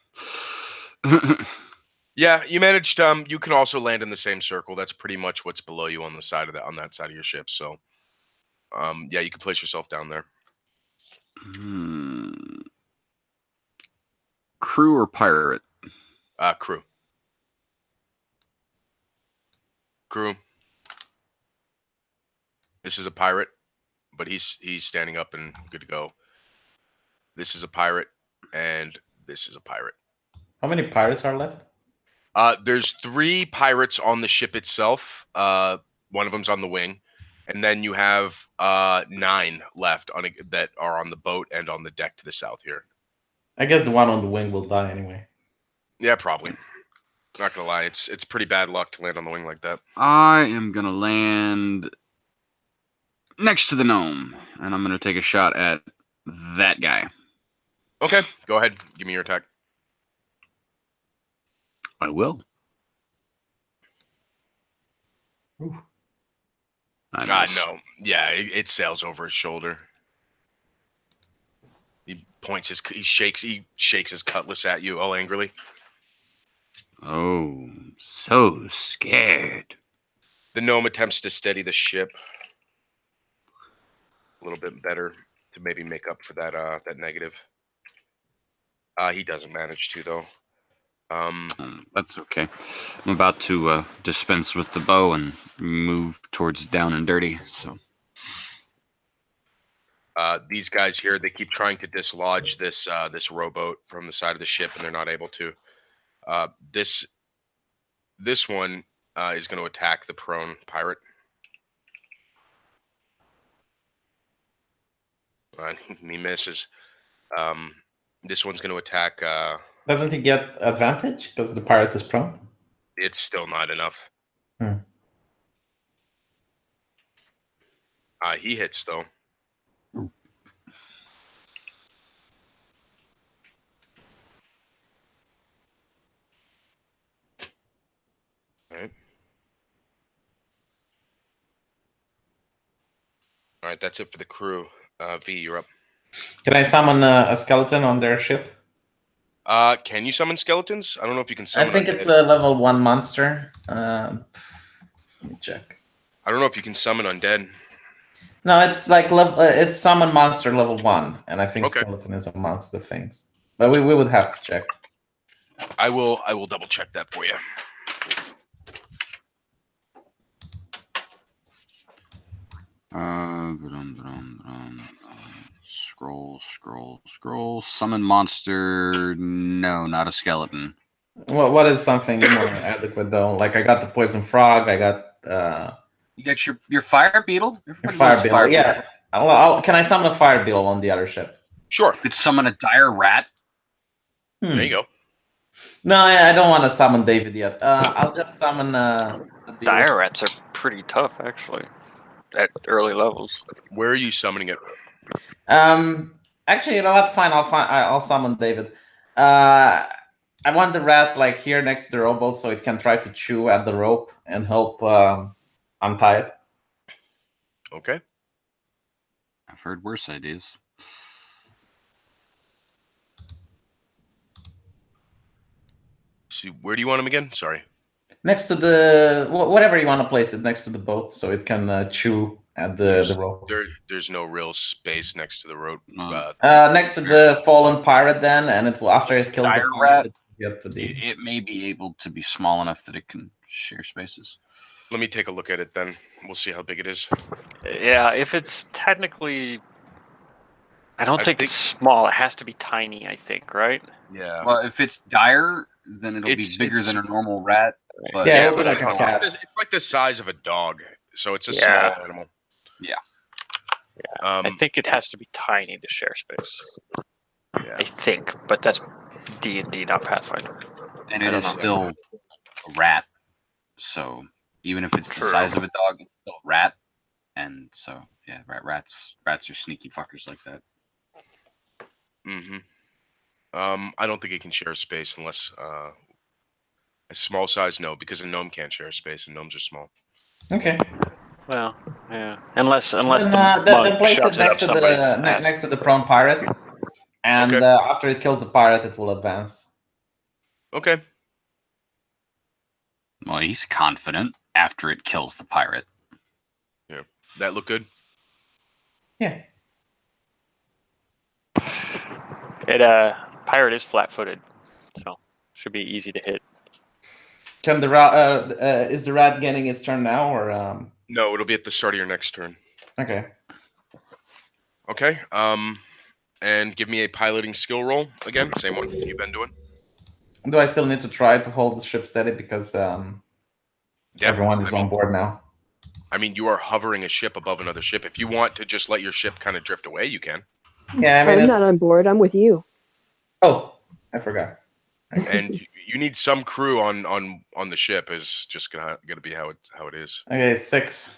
Yeah, you managed. You can also land in the same circle. That's pretty much what's below you on the side of that side of your ship. So, yeah, you can place yourself down there. Crew or pirate? Crew. Crew. This is a pirate, but he's standing up and good to go. This is a pirate, and this is a pirate. How many pirates are left? There's 3 pirates on the ship itself. One of them's on the wing, and then you have 9 left that are on the boat and on the deck to the south here. I guess the one on the wing will die anyway. Yeah, probably. Not gonna lie, it's pretty bad luck to land on the wing like that. I am gonna land next to the gnome, and I'm gonna take a shot at that guy. Okay, go ahead. Give me your attack. I will. Ooh. I miss. No. Yeah, it sails over his shoulder. He shakes his cutlass at you all angrily. Oh, so scared. The gnome attempts to steady the ship a little bit better to maybe make up for that negative. He doesn't manage to though. That's okay. I'm about to dispense with the bow and move towards down and dirty. So these guys here, they keep trying to dislodge this rowboat from the side of the ship, and they're not able to. This one is going to attack the prone pirate. He misses. This one's going to attack. Doesn't he get advantage because the pirate is prone? It's still not enough. He hits though. All right, that's it for the crew. V, you're up. Can I summon a skeleton on their ship? Can you summon skeletons? I don't know if you can summon. I think it's a level 1 monster. Let me check. I don't know if you can summon undead. No, it's like it's summon monster level 1, and I think Okay. skeleton is amongst the things. But we would have to check. I will double check that for you. Summon monster. No, not a skeleton. What is something more adequate though? Like I got the poison frog. I got You got your fire beetle. Your Everybody fire loves beetle. Yeah. Can I summon a fire beetle on the other ship? Sure. Could summon a dire rat. There you go. No, I don't want to summon David yet. I'll just summon a beetle. Dire rats are pretty tough, actually, at early levels. Where are you summoning it? Actually, you know what? Fine, I'll summon David. I want the rat like here next to the rowboat so it can try to chew at the rope and help untie it. Okay. I've heard worse ideas. See, where do you want him again? Sorry. Next to the whatever you want to place it next to the boat so it can chew at the rope. There's no real space next to the rope. Next to the fallen pirate, then, and it will after it kills the pirate. It may be able to be small enough that it can share spaces. Let me take a look at it then. We'll see how big it is. Yeah, if it's technically, I think it's small. It has to be tiny. I think, right? Yeah. Well, if it's dire, then it'll be bigger than a normal rat. But Yeah, but like a cat. it's like the size of a dog, so it's a small animal. Yeah. I think it has to be tiny to share space. Yeah. I think, but that's D&D, not Pathfinder. And it is still a rat. So even if it's the size of a dog, it's still a rat. And so yeah, rats are sneaky fuckers like that. Mm-hmm. I don't think it can share space unless a small size. No, because a gnome can't share space, and gnomes are small. Okay. Well, yeah. Unless the then place it shoves it up somebody's ass. next to the prone pirate, and Okay. after it kills the pirate, it will advance. Okay. Well, he's confident after it kills the pirate. Yeah. That look good? Yeah. Pirate is flat-footed, so should be easy to hit. Can the rat? Is the rat getting its turn now, or? No, it'll be at the start of your next turn. Okay. Okay. And give me a piloting skill roll again. Same one you've been doing. Do I still need to try to hold the ship steady because everyone is on board now? I mean, you are hovering a ship above another ship. If you want to just let your ship kind of drift away, you can. Yeah, I mean, I'm not on board. I'm with you. Oh, I forgot. And you need some crew on the ship. Is just gonna be how it is. Okay, 6.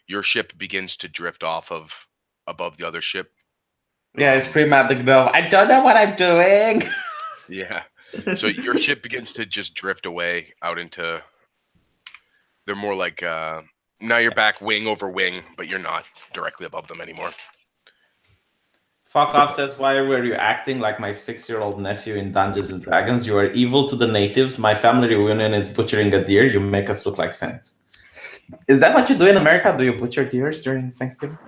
Your ship begins to drift off of above the other ship. Yeah, I scream at the gnome. I don't know what I'm doing. Yeah. So your ship begins to just drift away out into. They're more like now you're back wing over wing, but you're not directly above them anymore. Fuck off says, why were you acting like my 6-year-old nephew in Dungeons and Dragons? You are evil to the natives. My family reunion is butchering a deer. You make us look like saints. Is that what you do in America? Do you butcher deers during Thanksgiving?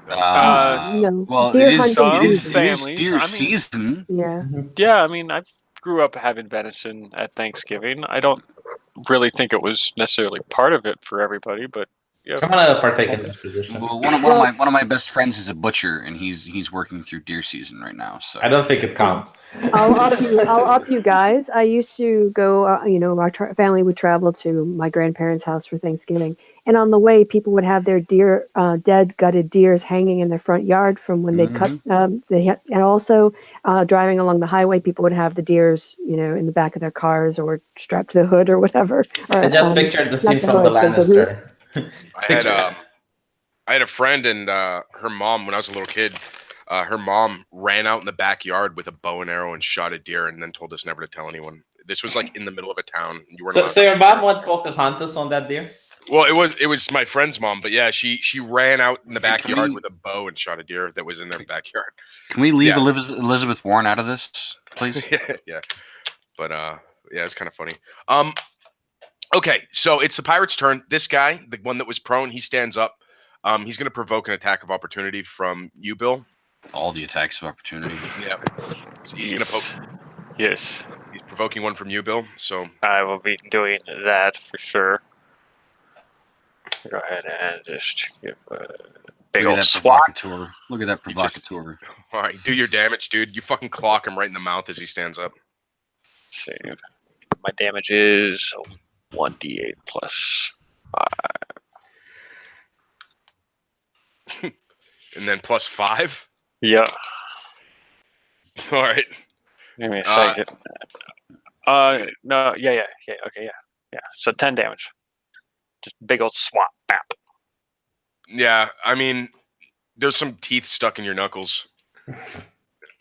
No. Well, Deer it hunting is families. deer I mean- season. Yeah. Yeah, I mean, I grew up having venison at Thanksgiving. I don't really think it was necessarily part of it for everybody, but yeah. I'm gonna partake in that tradition. Well, one of my best friends is a butcher, and he's working through deer season right now. So I don't think it counts. I'll up you guys. I used to go, our family would travel to my grandparents' house for Thanksgiving. And on the way, people would have their dead gutted deers hanging in their front yard from when they'd cut. And also driving along the highway, people would have the deers, in the back of their cars or strapped to the hood or whatever. Or, I just pictured the scene not the from The hood, but the roof. Lannister. I had a friend and her mom when I was a little kid. Her mom ran out in the backyard with a bow and arrow and shot a deer, and then told us never to tell anyone. This was like in the middle of a town. You weren't allowed So your mom went Pocahontas on that deer? Well, it was my friend's mom, but yeah, she ran out in the backyard with a bow and shot a deer that was in their backyard. Can we leave Elizabeth Warren out of this, please? Yeah. But yeah, it's kind of funny. Okay, so it's the pirate's turn. This guy, the one that was prone, he stands up. He's going to provoke an attack of opportunity from you, Bill. All the attacks of opportunity. Yeah. So he's going to poke. Yes. He's provoking one from you, Bill. So I will be doing that for sure. Go ahead and just give a big old swat. Look at that provocateur. All right, do your damage, dude. You fucking clock him right in the mouth as he stands up. Save. My damage is 1d8 plus And then +5. Yeah. All right. Give me a second. No, yeah, okay, yeah. So 10 damage. Just big old swap, bap. Yeah, I mean, there's some teeth stuck in your knuckles.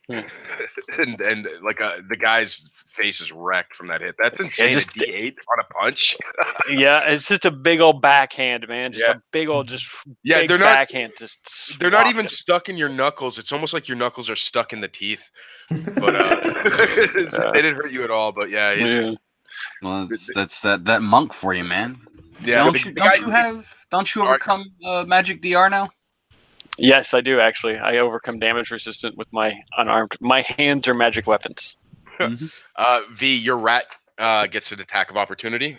and like the guy's face is wrecked from that hit. That's insane. just- A D8 on a punch. Yeah, it's just a big old backhand, man. Just Yeah. a big old, Yeah, big they're not- backhand. Just They're not swapped even him. stuck in your knuckles. It's almost like your knuckles are stuck in the teeth. But they didn't hurt you at all. But yeah, Yeah. Well, that's that monk for you, man. Yeah, don't the you guy- don't you All right. overcome magic DR now? Yes, I do actually. I overcome damage resistant with my unarmed. My hands are magic weapons. V, your rat gets an attack of opportunity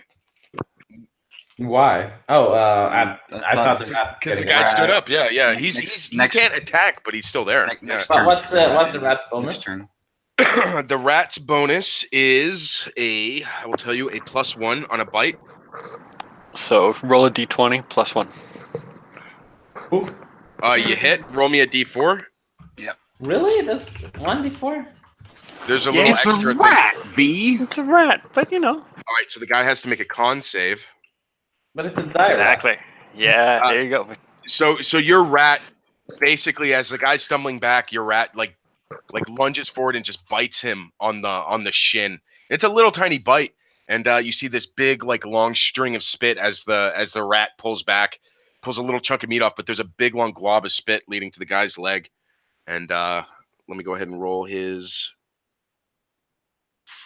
Why? Oh, I thought the rat. because the guy stood up. Yeah. He next- can't attack, but he's still there. Next But turn. what's the rat's Next bonus? turn. The rat's bonus is I will tell you, a +1 on a bite. So roll a d20 plus 1. Ooh, You hit. Roll me a D4. really? That's 1d4? There's a little It's a extra thing. rat, V. It's a rat, but you know. All right, so the guy has to make a con save. But it's a die roll. Exactly. Yeah, there you go. So your rat, basically, as the guy's stumbling back, your rat like lunges forward and just bites him on the shin. It's a little tiny bite, and you see this big like long string of spit as the rat pulls back, pulls a little chunk of meat off, but there's a big long glob of spit leading to the guy's leg. And let me go ahead and roll his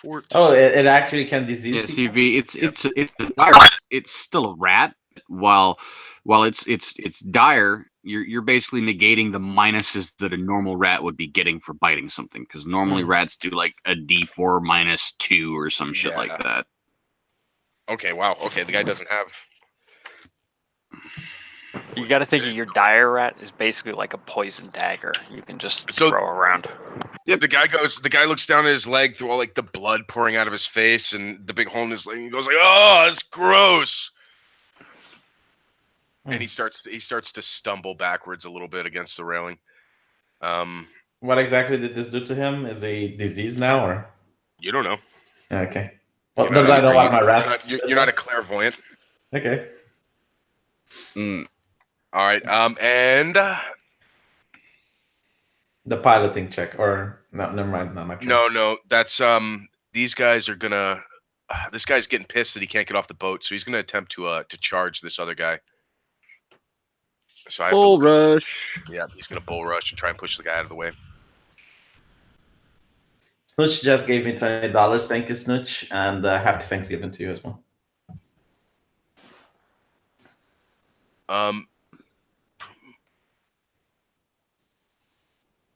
14. Oh, it actually can disease Yeah, people? CV. It's a dire. It's still a rat. While it's dire, you're basically negating the minuses that a normal rat would be getting for biting something. Because normally rats do like a D4 -2 or some shit like that. Okay, wow. Okay, the guy doesn't have. You got to think of your dire rat is basically like a poison dagger. You can just So- throw around. Yeah, the guy looks down at his leg through all like the blood pouring out of his face and the big hole in his leg. And he goes like, "Oh, it's gross." And he starts to stumble backwards a little bit against the railing. What exactly did this do to him? Is he diseased now, or? You don't know. Okay. Well, You're don't not- I know what my You're rat not, you're not a clairvoyant. Okay. All right. And The piloting check, or no, never mind, not my turn. no, that's these guys are gonna. This guy's getting pissed that he can't get off the boat, so he's gonna attempt to charge this other guy. So I have Bull to, rush. yeah, he's gonna bull rush and try and push the guy out of the way. Snooch just gave me $20. Thank you, Snooch, and happy Thanksgiving to you as well.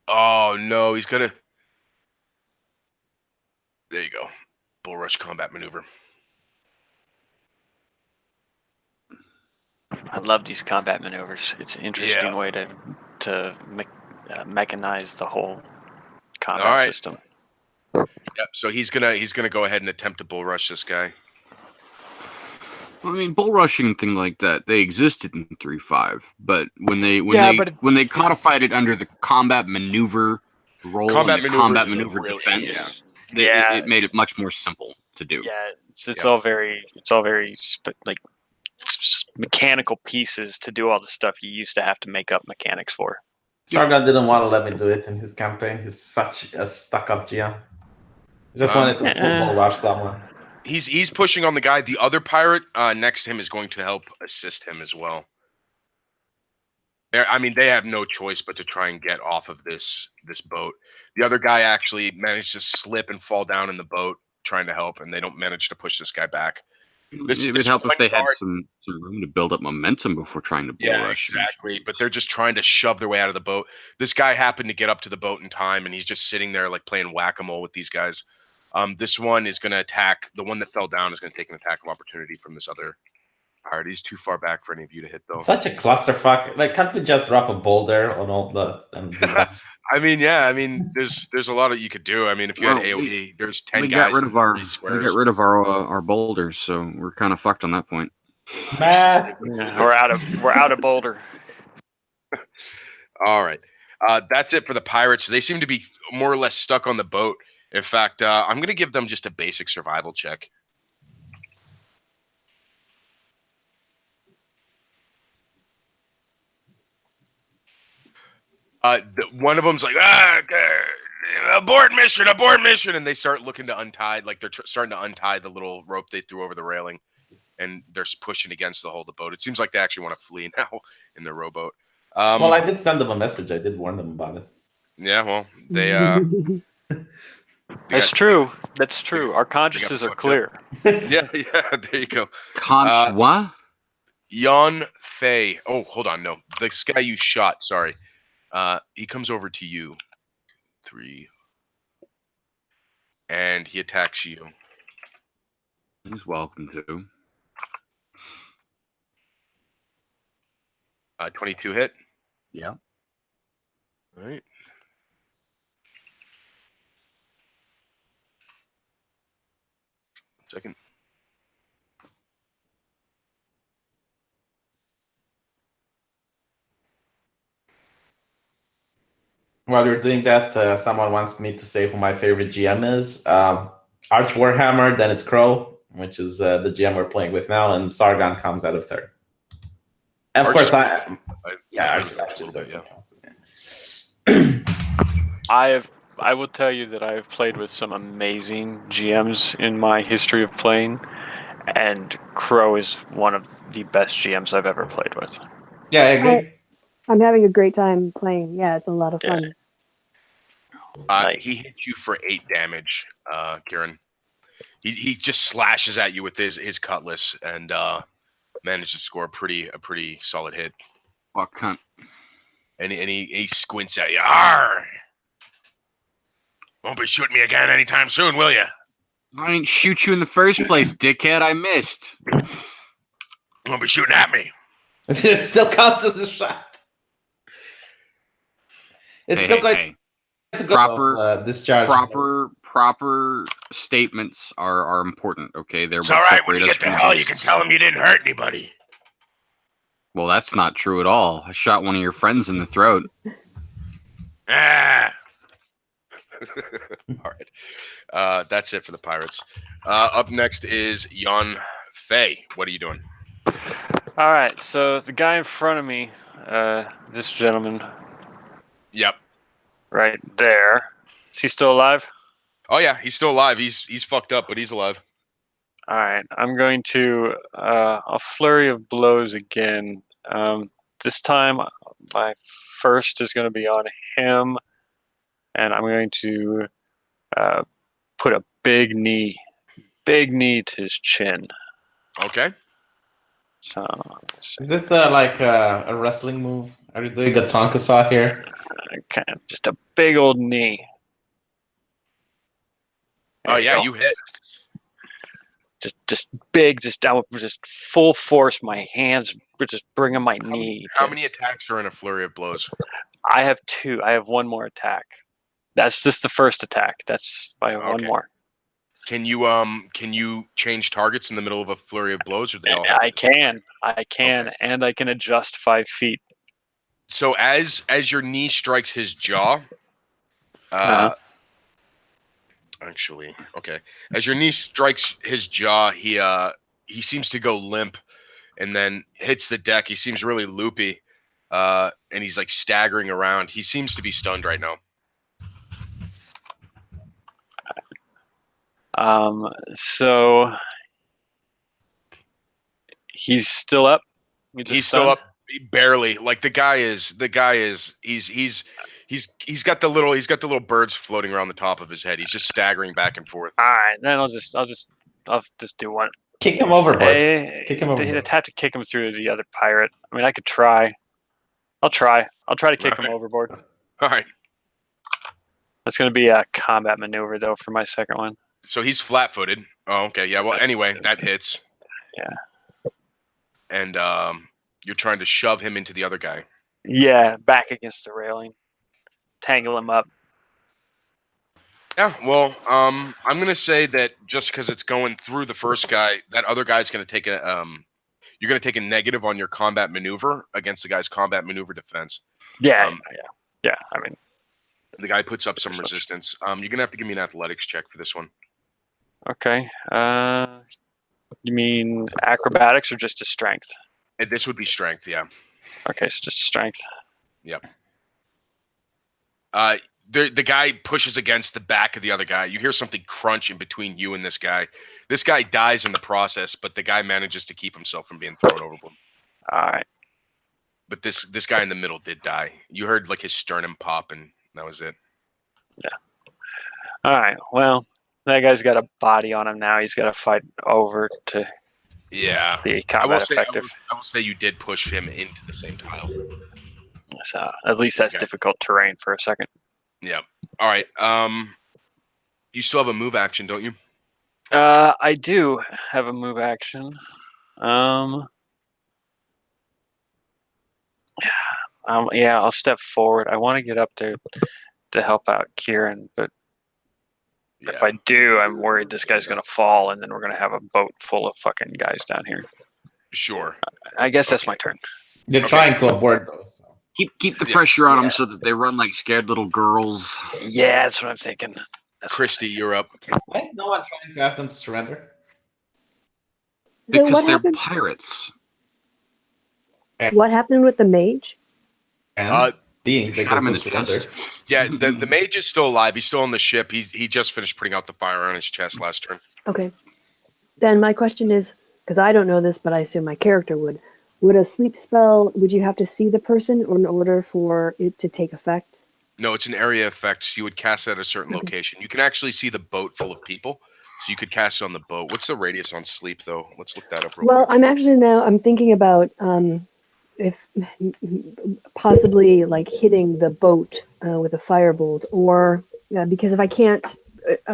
Oh no, he's gonna. There you go. Bull rush combat maneuver. I love these combat maneuvers. It's an interesting way to mechanize the whole combat All right. system. Yep. So he's gonna go ahead and attempt to bull rush this guy. I mean, bull rushing thing like that, they existed in 3.5, but when they codified it under the combat maneuver role Combat and the maneuver combat is maneuver really- defense, Yeah. it made it much more simple to do. Yeah, it's Yeah. all very like mechanical pieces to do all the stuff you used to have to make up mechanics for. Sargon didn't want to let me do it in his campaign. He's such a stuck-up GM. He just wanted to football rush someone. He's pushing on the guy. The other pirate next to him is going to help assist him as well. I mean, they have no choice but to try and get off of this boat. The other guy actually managed to slip and fall down in the boat trying to help, and they don't manage to push this guy back. It would help if they had some room to build up momentum before trying to bull rush. Exactly. But they're just trying to shove their way out of the boat. This guy happened to get up to the boat in time, and he's just sitting there like playing whack-a-mole with these guys. This one is going to attack. The one that fell down is going to take an attack of opportunity from this other pirate. He's too far back for any of you to hit, though. It's such a clusterfuck. Like, can't we just drop a boulder on all the? And do that? I mean, yeah. I mean, there's a lot of you could do. I mean, if you had Well, AOE, there's 10 We guys. got rid of our in 3 squares. we got rid of our boulders, so we're kind of fucked on that point. Math. Yeah, we're out of Boulder. All right. That's it for the pirates. They seem to be more or less stuck on the boat. In fact, I'm going to give them just a basic survival check. One of them's like, abort mission, and they start looking to untie, like they're starting to untie the little rope they threw over the railing, and they're pushing against the hull of the boat. It seems like they actually want to flee now in their rowboat. Well, I did send them a message. I did warn them about it. Yeah, well, they That's true. That's true. Our consciences are fucked clear. yeah, there you go. What? Yon Fei. Oh, hold on, no, this guy you shot. Sorry, he comes over to you. 3, and he attacks you. He's welcome to. 22 hit. Yeah. All right. Second. While you're doing that, someone wants me to say who my favorite GM is. Arch Warhammer, then it's Crow, which is the GM we're playing with now, and Sargon comes out of third. And of course, Arch is third. I will tell you that I have played with some amazing GMs in my history of playing, and Crow is one of the best GMs I've ever played with. Yeah, I agree. I'm having a great time playing. Yeah, it's a lot of fun. He hit you for 8 damage, Kieran. He just slashes at you with his cutlass and managed to score a pretty solid hit. What cunt? And he squints at you. Arr! Won't be shooting me again anytime soon, will you? I didn't shoot you in the first place, dickhead. I missed. Won't be shooting at me. It still counts as a shot. It's still going to go discharge. Proper statements are important. Okay, they're it's all right. When you get to hell, you can tell them you didn't hurt anybody. Well, that's not true at all. I shot one of your friends in the throat. Ah. All right. That's it for the pirates. Up next is Yon Fei. What are you doing? All right. So the guy in front of me, this gentleman. Yep. Right there. Is he still alive? Oh yeah, he's still alive. He's fucked up, but he's alive. All right. I'm going to a flurry of blows again. This time, my first is going to be on him, and I'm going to put a big knee to his chin. Okay. So is this like a wrestling move? Are you doing a Tonka saw here? Okay, just a big old knee. There you hit. Just big, just full force. My hands just bringing my knee. How many attacks are in a flurry of blows? I have 2. I have one more attack. That's just the first attack. I have one more. Can you change targets in the middle of a flurry of blows, or they all? I can, and I can adjust 5 feet. So as your knee strikes his jaw, actually, okay. As your knee strikes his jaw, he seems to go limp, and then hits the deck. He seems really loopy, and he's like staggering around. He seems to be stunned right now. So he's still up. He's still up, barely. Like the guy is. He's got the little birds floating around the top of his head. He's just staggering back and forth. All right, then I'll just do one. Kick him overboard. Kick him overboard. I'd have to kick him through the other pirate. I mean, I could try. I'll try to kick him overboard. All right. That's going to be a combat maneuver though for my second one. So he's flat-footed. Oh, okay. Yeah. Well, anyway, that hits. Yeah. And you're trying to shove him into the other guy. Yeah, back against the railing, tangle him up. Yeah. Well, I'm gonna say that just because it's going through the first guy, that other guy's gonna take a you're going to take a negative on your combat maneuver against the guy's combat maneuver defense. Yeah. I mean, The guy puts up some resistance. You're going to have to give me an athletics check for this one. okay. You mean acrobatics or just a strength? This would be strength, yeah. Okay, so just a strength. Yep. The guy pushes against the back of the other guy. You hear something crunch in between you and this guy. This guy dies in the process, but the guy manages to keep himself from being thrown overboard. All right. But this guy in the middle did die. You heard like his sternum pop, and that was it. All right. Well, that guy's got a body on him now. He's got to fight over to Yeah. be I will combat say, effective. I will say you did push him into the same tile. So at least that's Okay. difficult terrain for a second. Yeah. All right. You still have a move action, don't you? I do have a move action. Yeah, I'll step forward. I want to get up there to help out Kieran, but if I do, I'm worried this guy's gonna fall, and then we're gonna have a boat full of fucking guys down here. Sure. I guess that's my turn. You're trying to abort though. So. Keep the pressure on them so that they run like scared little girls. Yeah, that's what I'm thinking. Christy, you're up. Why is no one trying to ask them to surrender? So Because what they're happened? pirates. What happened with the mage? And beings they Shot can him in still the surrender. chest. Yeah, the mage is still alive. He's still on the ship. He just finished putting out the fire on his chest last turn. Okay. Then my question is, because I don't know this, but I assume my character would. Would a sleep spell, would you have to see the person in order for it to take effect? No, it's an area effect. So you would cast it at a certain Okay. location. You can actually see the boat full of people. So you could cast it on the boat. What's the radius on sleep, though? Let's look that up real Well, quick. I'm actually I'm thinking about if possibly like hitting the boat with a firebolt, or because if I can't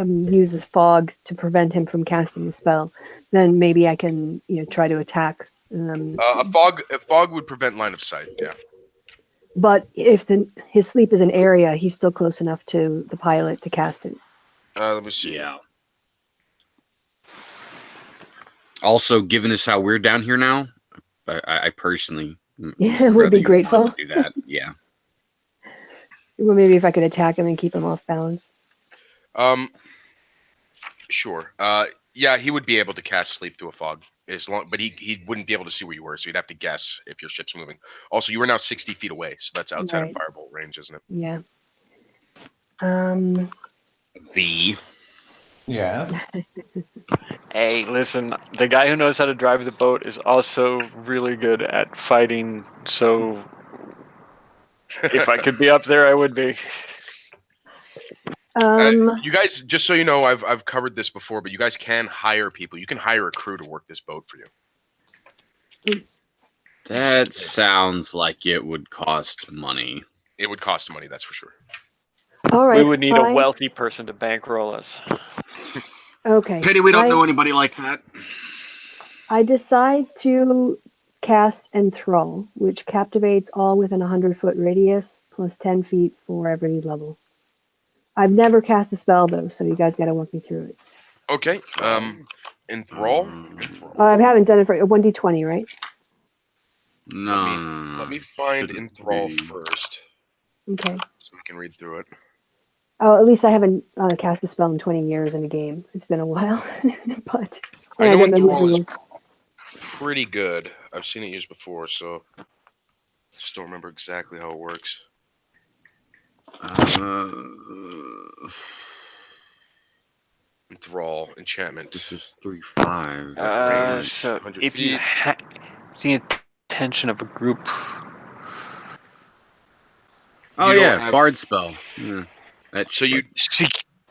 use this fog to prevent him from casting the spell, then maybe I can try to attack. A fog would prevent line of sight. Yeah. But if his sleep is an area, he's still close enough to the pilot to cast it. Let me see. Yeah. Also, given us how we're down here now, I personally Yeah, would be rather you grateful. do that. Yeah. Well, maybe if I could attack him and keep him off balance. Sure. Yeah, he would be able to cast sleep through a fog, but he wouldn't be able to see where you were, so you'd have to guess if your ship's moving. Also, you were now 60 feet away, so that's outside of Right. firebolt range, isn't it? Yeah. Yes. Hey, listen, the guy who knows how to drive the boat is also really good at fighting, so if I could be up there, I would be. You guys, just so you know, I've covered this before, but you guys can hire people. You can hire a crew to work this boat for you. That sounds like it would cost money. It would cost money, that's for sure. All right. We would need a fine. wealthy person to bankroll us. Okay. Pity we don't know anybody like that. I decide to cast Enthrall, which captivates all within a 100-foot radius, plus 10 feet for every level. I've never cast a spell, though, so you guys got to walk me through it. Okay. Enthrall. I haven't done it for 1d20, right? No. Let me find shouldn't Enthrall be. first, Okay. so we can read through it. Oh, at least I haven't cast a spell in 20 years in a game. It's been a while. But I and know don't the Enthrall is rules. pretty good. I've seen it used before, so just don't remember exactly how it works. Enthrall, enchantment. This is 3-5. So 100 if you feet. have the intention of a group, Oh You don't yeah, have- bard spell. Yeah. So you,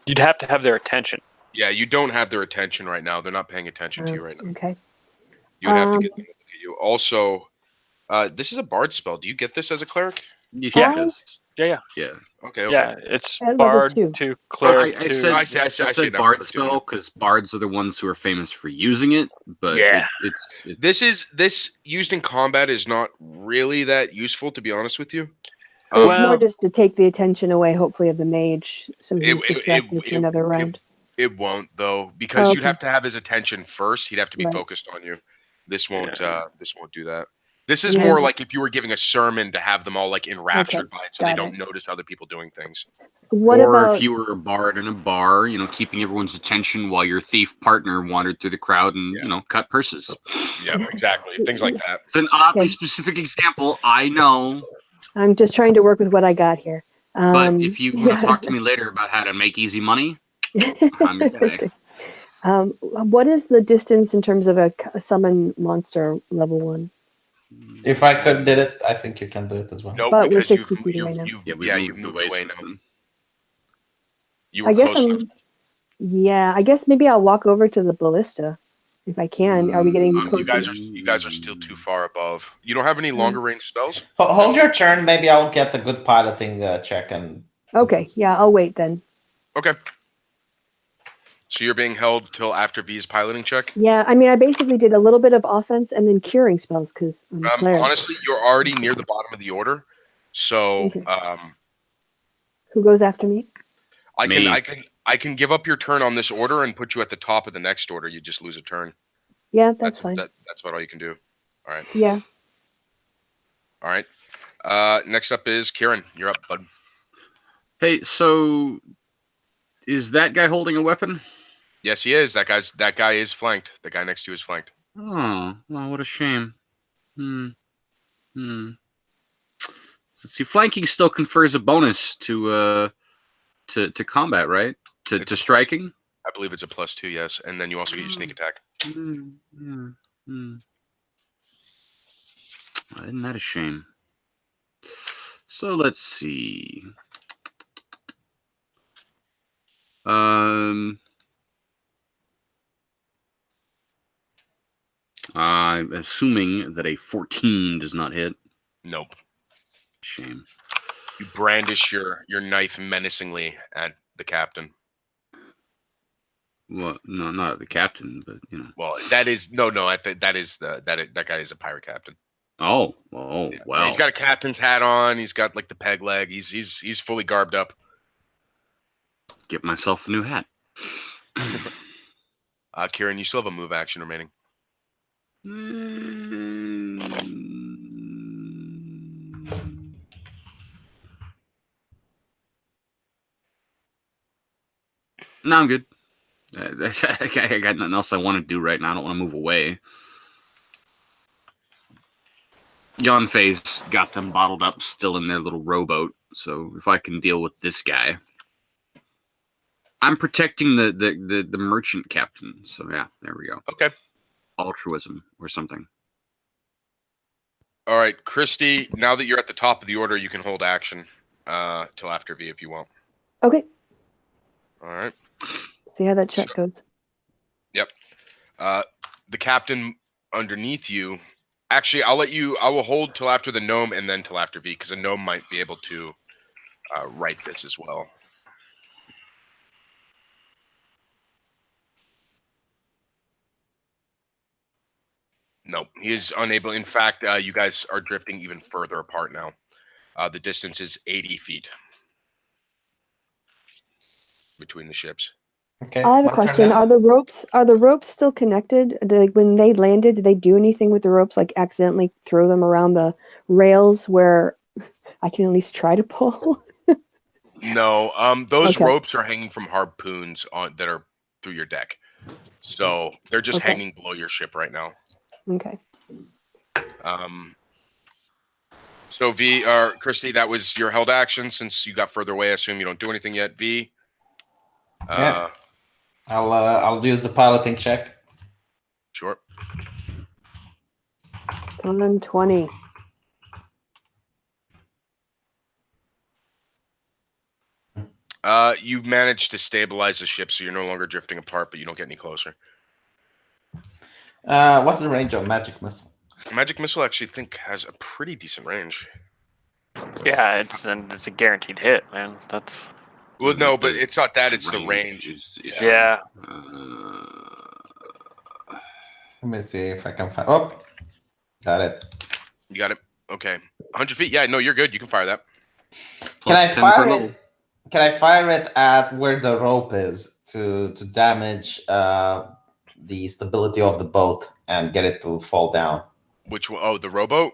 you'd have to have their attention. yeah, you don't have their attention right now. They're not paying attention to you right now. Okay. You would have to get them to look at you. Also, this is a bard spell. Do you get this as a cleric? You Yeah. should just- Yeah. Okay. Yeah, it's At level bard 2. to clear I to. said, I see I it said now, bard number two. spell because bards are the ones who are famous for using it. But Yeah. it's This used in combat is not really that useful, to be honest with you. It's Well- more just to take the attention away, hopefully, of the mage, so he's It- distracted for another round. It won't though, because Oh, you'd okay. have to have his attention first. He'd have to be Right. focused on you. This won't. This won't do that. This is Yeah. more like if you were giving a sermon to have them all like enraptured by it, so they got don't it. notice other people doing things. What or about if you were a bard in a bar, keeping everyone's attention while your thief partner wandered through the crowd and, cut purses. Yeah, exactly. Things like that. It's an oddly Okay. specific example, I know. I'm just trying to work with what I got here. But if you want to talk to me later about how to make easy money, I'm your guy. Okay. What is the distance in terms of a summon monster level 1? If I could did it, I think you can do it as well. No, But we're because 60 feet away now. you've moved away since now. then. You were I guess close enough. I guess maybe I'll walk over to the ballista if I can. Are we getting close? You guys are still too far above. You don't have any longer range spells? Hold your turn. Maybe I'll get the good piloting check and. Okay, yeah, I'll wait then. Okay. So you're being held till after V's piloting check? Yeah, I mean, I basically did a little bit of offense and then curing spells because I'm a cleric. Honestly, you're already near the bottom of the order. So Okay. Who goes after me? I can give up your turn on this order and put you at the top of the next order. You just lose a turn. Yeah, that's fine. That's about all you can do. All right. Yeah. All right. Next up is Kieran. You're up, bud. Hey, so is that guy holding a weapon? Yes, he is. That guy is flanked. The guy next to you is flanked. Oh, well, what a shame. See, flanking still confers a bonus to combat, right? To striking. I believe it's a +2, yes, and then you also get your sneak attack. Isn't that a shame? So let's see. I'm assuming that a 14 does not hit. Nope. Shame. You brandish your knife menacingly at the captain. Well, no, not the captain, but Well, that is that guy is a pirate captain. Oh, Yeah. wow. Yeah, he's got a captain's hat on. He's got like the peg leg. He's fully garbed up. Get myself a new hat. Kieran, you still have a move action remaining. No, I'm good. I got nothing else I want to do right now. I don't want to move away. Yon Fei's got them bottled up still in their little rowboat. So if I can deal with this guy. I'm protecting the merchant captain. So yeah, there we go. Okay. Altruism or something. All right, Kristi, now that you're at the top of the order, you can hold action till after V if you want. Okay. All right. See how that check goes. Yep. The captain underneath you. Actually, I will hold till after the gnome and then till after V, because a gnome might be able to write this as well. No, he is unable. In fact, you guys are drifting even further apart now. The distance is 80 feet between the ships. Okay. I have a my turn question. now. Are the ropes still connected? When they landed, did they do anything with the ropes, like accidentally throw them around the rails where I can at least try to pull? No, those Okay. ropes are hanging from harpoons that are through your deck. So they're just Okay. hanging below your ship right now. Okay. So V or Kristi, that was your held action since you got further away. I assume you don't do anything yet. V. Yeah. I'll use the piloting check. Sure. Come on, 20. You managed to stabilize the ship, so you're no longer drifting apart, but you don't get any closer. What's the range of magic missile? Magic missile, I actually think, has a pretty decent range. Yeah, it's a guaranteed hit, man. That's Well, no, but it's not that; it's the range. yeah. Let me see if I can find. Oh, got it. You got it. Okay, 100 feet. Yeah, no, you're good. You can fire that. Can I +10 per fire level. it? Can I fire it at where the rope is to damage the stability of the boat? and get it to fall down. Which one? Oh, the rowboat?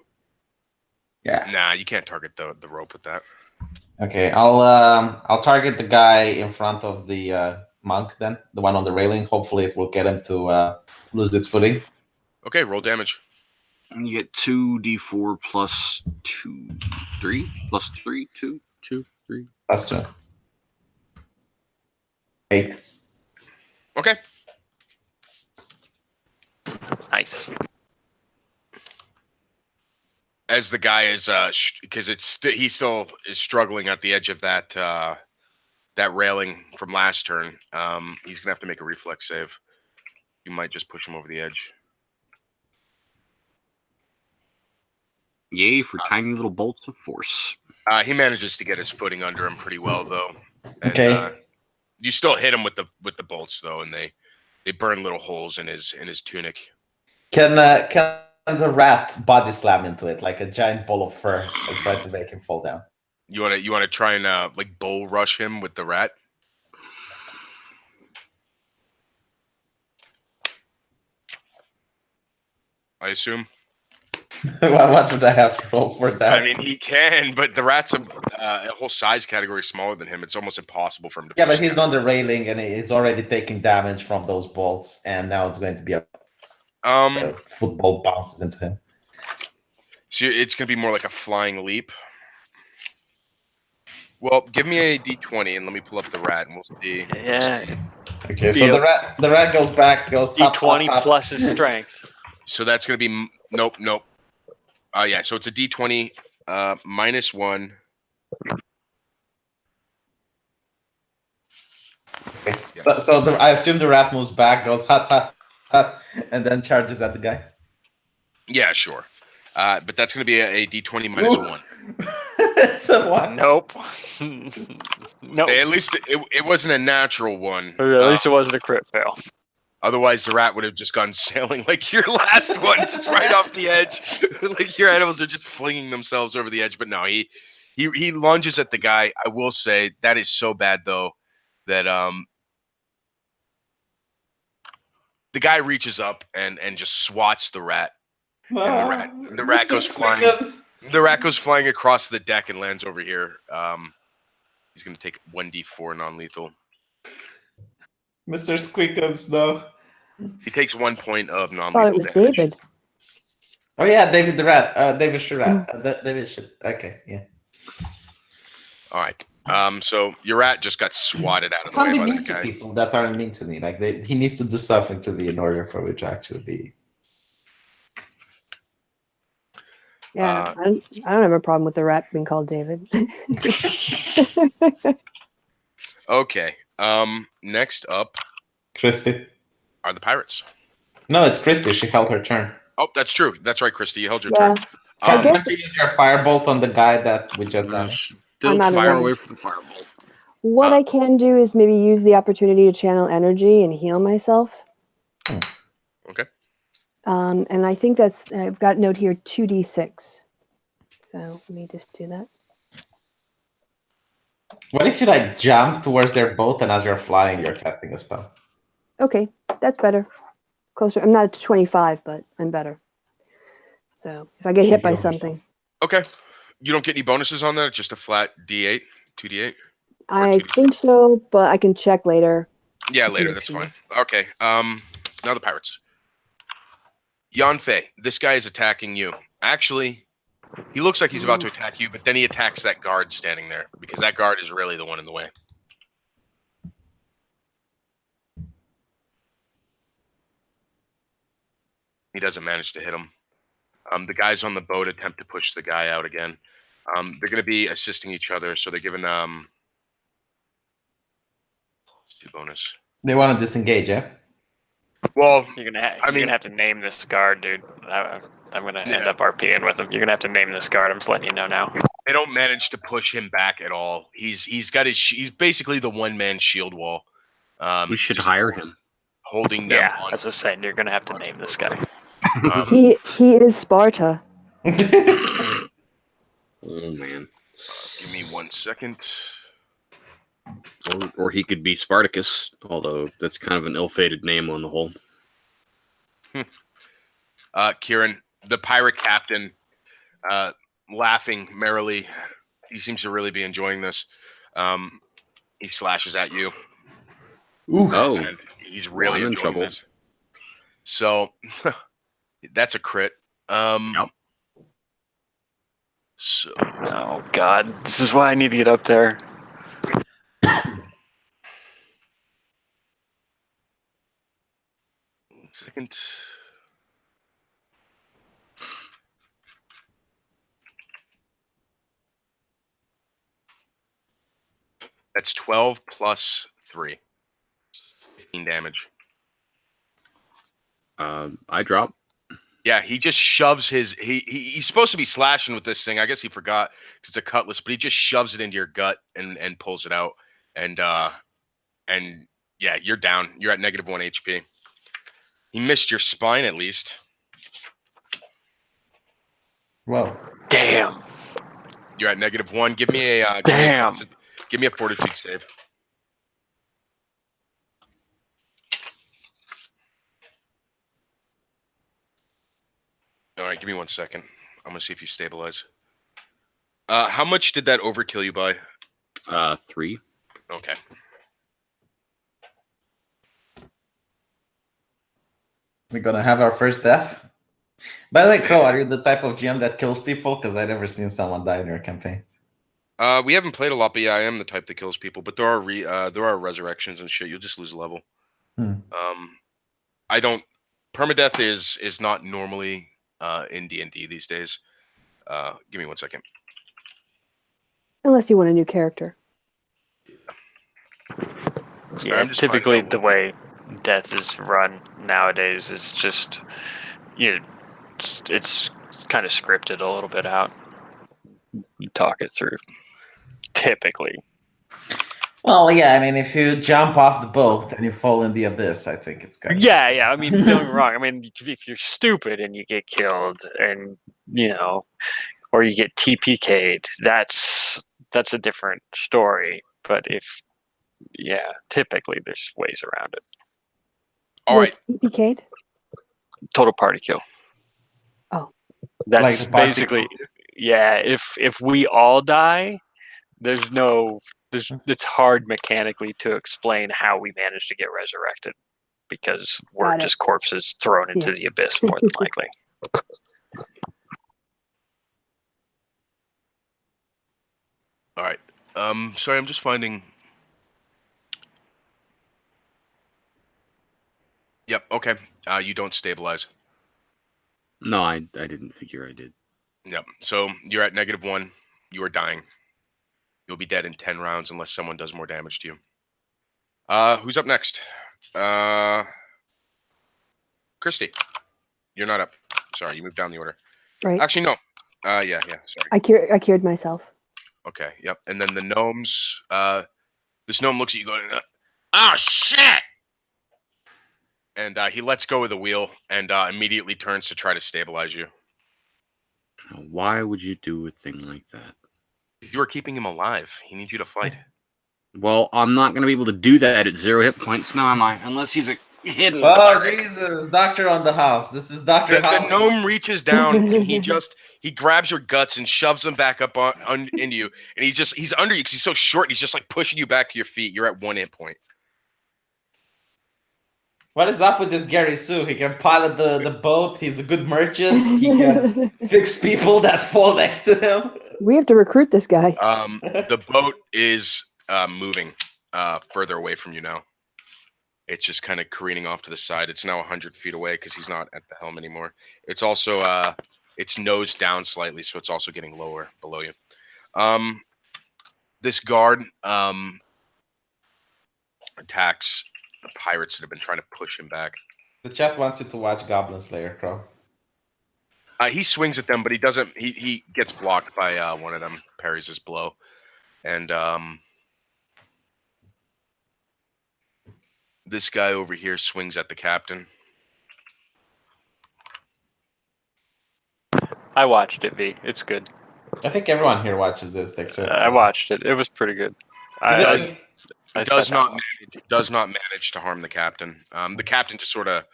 Yeah. Nah, you can't target the rope with that. Okay, I'll target the guy in front of the monk then, the one on the railing. Hopefully, it will get him to lose its footing. Okay, roll damage. And you get 2d4 plus 2, 3, plus 3, 2, 2, 3. That's 2. 8. Okay. Nice. As the guy is, because he still is struggling at the edge of that that railing from last turn. He's gonna have to make a reflex save. You might just push him over the edge. Yay for tiny little bolts of force. He manages to get his footing under him pretty well, though. And, Okay. you still hit him with the bolts, though, and they burn little holes in his tunic. Can the rat body slam into it like a giant ball of fur and try to make him fall down? You wanna try and like bull rush him with the rat? I assume. What would I have to roll for that? I mean, he can, but the rat's a whole size category smaller than him. It's almost impossible for him to. Yeah, push but he's down. on the railing and he's already taking damage from those bolts, and now it's going to be a football bounces into him. So it's gonna be more like a flying leap. Well, give me a d20 and let me pull up the rat, and we'll see. Yeah. Okay, so the rat goes back, goes hop, D20 hop, hop. plus his strength. So that's gonna be nope. Yeah, so it's a d20 minus 1. Okay. So I assume the rat moves back, goes hot, hot, hot, and then charges at the guy. Yeah, sure. But that's gonna be a d20 minus Ooh. 1. It's a 1. Nope. Nope. At least it wasn't a natural one. At least it wasn't a crit fail. Otherwise, the rat would have just gone sailing like your last one, just right off the edge. Like your animals are just flinging themselves over the edge. But no, he lunges at the guy. I will say that is so bad though that the guy reaches up and just swats the rat. And the rat goes flying. The rat goes flying across the deck and lands over here. He's gonna take 1d4 non-lethal. Mr. Squickums, no. He takes 1 point of I non-lethal thought it was damage. David. Oh yeah, David the rat. David Shurat. David should. Okay, yeah. All right. So your rat just got swatted out of the Can't way be by mean that to guy. people that aren't mean to me. Like he needs to do something to me in order for me to actually be. Yeah, I don't have a problem with the rat being called David. Okay. Next up Kristi. are the pirates. No, it's Kristi. She held her turn. Oh, that's true. That's right, Kristi. You held your Yeah. turn. I guess- Can't you use your firebolt on the guy that we just done? Still I'm out of far range. away from the fireball. What I can do is maybe use the opportunity to channel energy and heal myself. Okay. And I think I've got a note here 2d6. So let me just do that. What if you like jump towards their boat and as you're flying, you're casting a spell? Okay, that's better. Closer. I'm not at 25, but I'm better. So if I get hit by something, Okay. You don't get any bonuses on that? It's just a flat D8, 2D8? I 2d6. think so, but I can check later. Yeah, can later. make That's sure. fine. Okay. Now the pirates. Yanfei, this guy is attacking you. Actually, he looks like he's about to attack you, but then he attacks that guard standing there because that guard is really the one in the way. He doesn't manage to hit him. The guys on the boat attempt to push the guy out again. They're going to be assisting each other, so they're given 2 bonus. They want to disengage, yeah? Well, You're gonna have to name this guard, dude. I'm gonna end up RPing with him. You're gonna have to name this guard. I'm just letting you know now. they don't manage to push him back at all. He's basically the one-man shield wall. We should just hire him. holding them Yeah, on. that's what I'm saying. You're gonna have to name this guy. He is Sparta. Oh man. Give me 1 second. Or he could be Spartacus, although that's kind of an ill-fated name on the whole. Kieran, the pirate captain, laughing merrily. He seems to really be enjoying this. He slashes at you. Ooh. Oh, And he's well, really I'm in enjoying trouble. this. So that's a crit. Yep. So Oh God, this is why I need to get up there. second. That's 12 plus 3. 15 damage. I drop. Yeah, he just shoves his he's supposed to be slashing with this thing. I guess he forgot because it's a cutlass, but he just shoves it into your gut and pulls it out. And yeah, you're down. You're at -1 HP. He missed your spine at least. Whoa. Damn. You're at -1. Give me a Damn. give me a fortitude save. All right, give me 1 second. I'm gonna see if you stabilize. How much did that overkill you by? 3. Okay. We're gonna have our first death. By the way, Crow, are you the type of GM that kills people? Because I've never seen someone die in your campaign. We haven't played a lot, but yeah, I am the type that kills people. But there are resurrections and shit. You'll just lose a level. I don't. Permadeath is not normally in D&D these days. Give me 1 second. Unless you want a new character. Yeah, I'm just typically finding out the way death is run nowadays is just, it's kind of scripted a little bit out. You talk it through. Typically. Well, yeah, I mean, if you jump off the boat and you fall in the abyss, I think it's kind of... Yeah. I mean, don't get me wrong. I mean, if you're stupid and you get killed, and or you get TPK'd, that's a different story. But typically there's ways around it. All right. What's TPK'd? Total party kill. Oh. That's Like the party basically, kills yeah. If we all die, it's hard mechanically to explain how we managed to get resurrected, because we're Got it. just corpses thrown into the abyss, more than likely. All right. Sorry, I'm just finding. Yep. Okay. You don't stabilize. No, I didn't figure I did. Yep. So you're at -1. You are dying. You'll be dead in 10 rounds unless someone does more damage to you. Who's up next? Kristi. You're not up. Sorry, you moved down the order. Right. Actually, no. Yeah. Sorry. I cured myself. Okay. Yep. And then the gnomes. This gnome looks at you going, Oh shit! and he lets go of the wheel and immediately turns to try to stabilize you. Why would you do a thing like that? You are keeping him alive. He needs you to fight. Well, I'm not going to be able to do that at 0 hit points now, am I? Unless he's a hidden Oh, cleric. Jesus. Doctor on the house. This is Dr. The House. gnome reaches down and he grabs your guts and shoves them back up into you. And he's under you because he's so short. And he's just like pushing you back to your feet. You're at 1 hit point. What is up with this Gary Sue? He can pilot the boat. He's a good merchant. He can fix people that fall next to him. We have to recruit this guy. The boat is moving further away from you now. It's just kind of careening off to the side. It's now 100 feet away because he's not at the helm anymore. It's also it's nose down slightly, so it's also getting lower below you. This guard attacks the pirates that have been trying to push him back. The chat wants you to watch Goblin Slayer, Crow. He swings at them, but he doesn't. He gets blocked by one of them. Parries his blow, and this guy over here swings at the captain. I watched it, V. It's good. I think everyone here watches this. I watched it. It was pretty good. Does not manage to harm the captain. The captain just sort of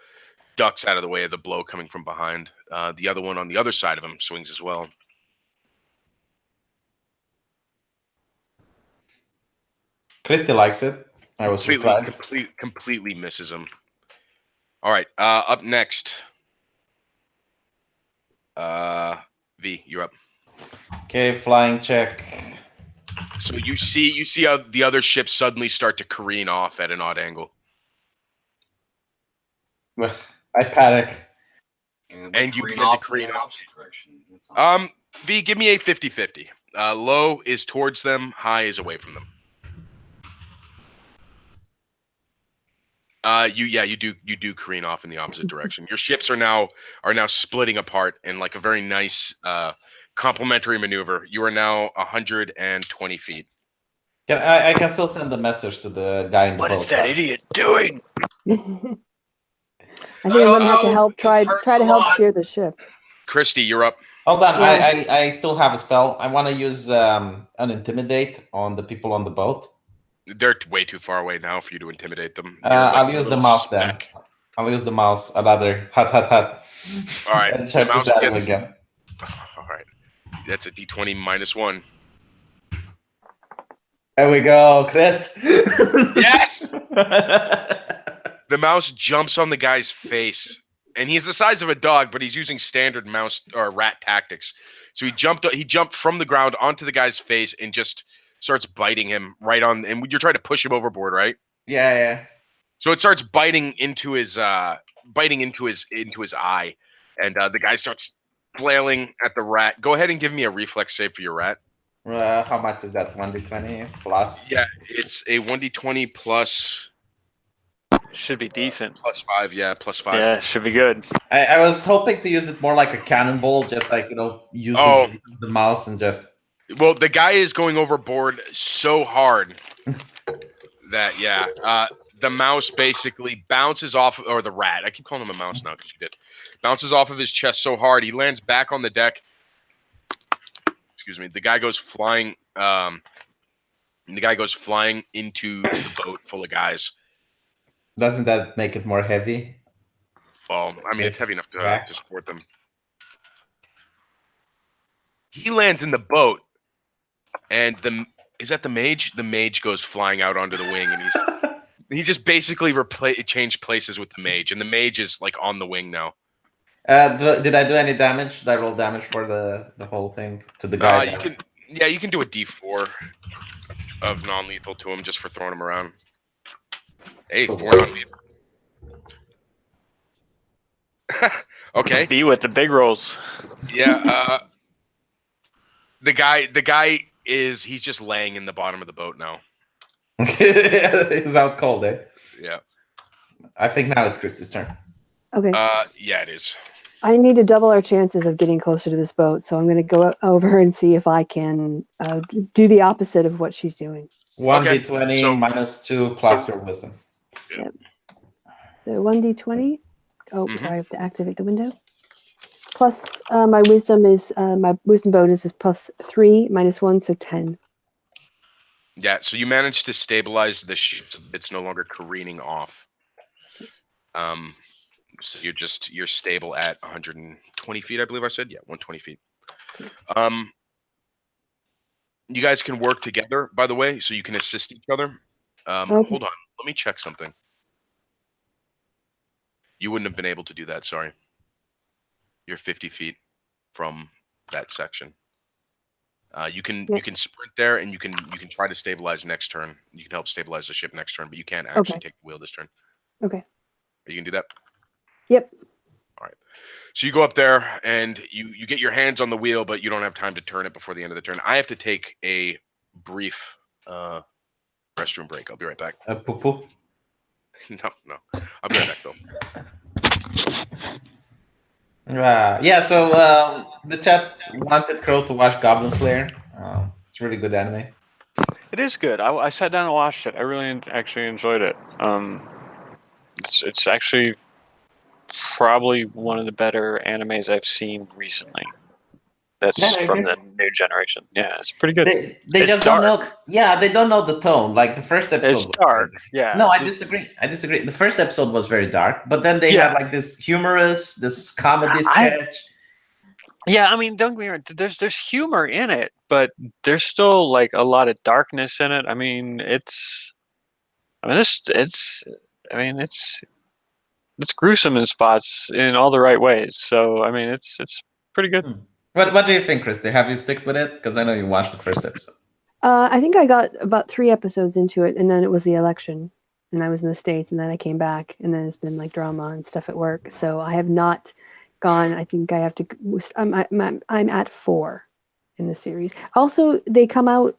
ducks out of the way of the blow coming from behind. The other one on the other side of him swings as well. Kristi likes it. I was surprised. Completely misses him. All right. Up next. V, you're up. Okay, flying check. So you see how the other ships suddenly start to careen off at an odd angle. I panic. And you careen begin to off in careen the off. opposite direction. That's awesome. V, give me a 50-50. Low is towards them, high is away from them. You do careen off in the opposite direction. Your ships are now splitting apart in like a very nice complementary maneuver. You are now 120 feet. I can still send the message to the guy in the boat. What is that idiot doing? I think I'm gonna have to help try to help steer the ship. Kristi, you're up. Hold on, Yeah. I still have a spell. I want to use an intimidate on the people on the boat. They're way too far away now for you to intimidate them. I'll use the mouse then. I'll use the mouse. Another hut. All right. And charges at him again. All right. That's a D20 -1. There we go, crit. Yes. The mouse jumps on the guy's face, and he's the size of a dog, but he's using standard mouse or rat tactics. So he jumped from the ground onto the guy's face and just starts biting him right on. And you're trying to push him overboard, right? Yeah. So it starts biting into his eye, and the guy starts flailing at the rat. Go ahead and give me a reflex save for your rat. How much is that? 1d20 plus? Yeah, it's a 1d20 plus. Should be decent. +5, yeah, +5. Yeah, should be good. I was hoping to use it more like a cannonball, just like use the mouse and just. Well, the guy is going overboard so hard that the mouse basically bounces off, or the rat. I keep calling him a mouse now because you did. Bounces off of his chest so hard he lands back on the deck. Excuse me. The guy goes flying. Into the boat full of guys. Doesn't that make it more heavy? Well, I mean, it's heavy enough to support them. He lands in the boat, and is that the mage? The mage goes flying out onto the wing, and he just basically changed places with the mage, and the mage is like on the wing now. Did I do any damage? Did I roll damage for the whole thing to the guy? You can do a D4 of non-lethal to him just for throwing him around. Hey, 4 non-lethal. Okay. V with the big rolls. Yeah. The guy he's just laying in the bottom of the boat now. He's out cold, eh? Yeah. I think now it's Kristi's turn. Okay. Yeah, it is. I need to double our chances of getting closer to this boat, so I'm going to go over and see if I can do the opposite of what she's doing. 1d20 -2 plus your wisdom. Yep. So 1d20. Oh, sorry, I have to activate the window. Plus, my wisdom bonus is +3 -1, so 10. Yeah, so you managed to stabilize the ship so it's no longer careening off. So you're stable at 120 feet, I believe I said. Yeah, 120 feet. You guys can work together, by the way, so you can assist each other. Okay. Hold on, let me check something. You wouldn't have been able to do that. Sorry. You're 50 feet from that section. You can sprint there, and you can try to stabilize next turn. You can help stabilize the ship next turn, but you can't actually take the wheel this turn. Okay. You can do that. Yep. All right. So you go up there and you get your hands on the wheel, but you don't have time to turn it before the end of the turn. I have to take a brief restroom break. I'll be right back. Poo-poo? No. I'll be right back though. Yeah, so the chat wanted Crow to watch Goblin Slayer. It's a really good anime. It is good. I sat down and watched it. I really actually enjoyed it. It's actually probably one of the better animes I've seen recently. That's Yeah, I from agree. the new generation. Yeah, it's pretty good. They It's just dark. don't know. Yeah, they don't know the tone. Like the first episode. It's was dark. very- Yeah. No, I disagree. I disagree. The first episode was very dark, but then they Yeah. had like this humorous, this comedy I- sketch. Yeah, I mean, don't get me wrong. There's humor in it, but there's still like a lot of darkness in it. I mean, it's gruesome in spots in all the right ways. So I mean, it's pretty good. What do you think, Kristi? Have you stick with it? Because I know you watched the first episode. I think I got about 3 episodes into it, and then it was the election, and I was in the States, and then I came back, and then it's been like drama and stuff at work. So I have not gone. I think I have to. I'm at 4 in the series. Also, they come out.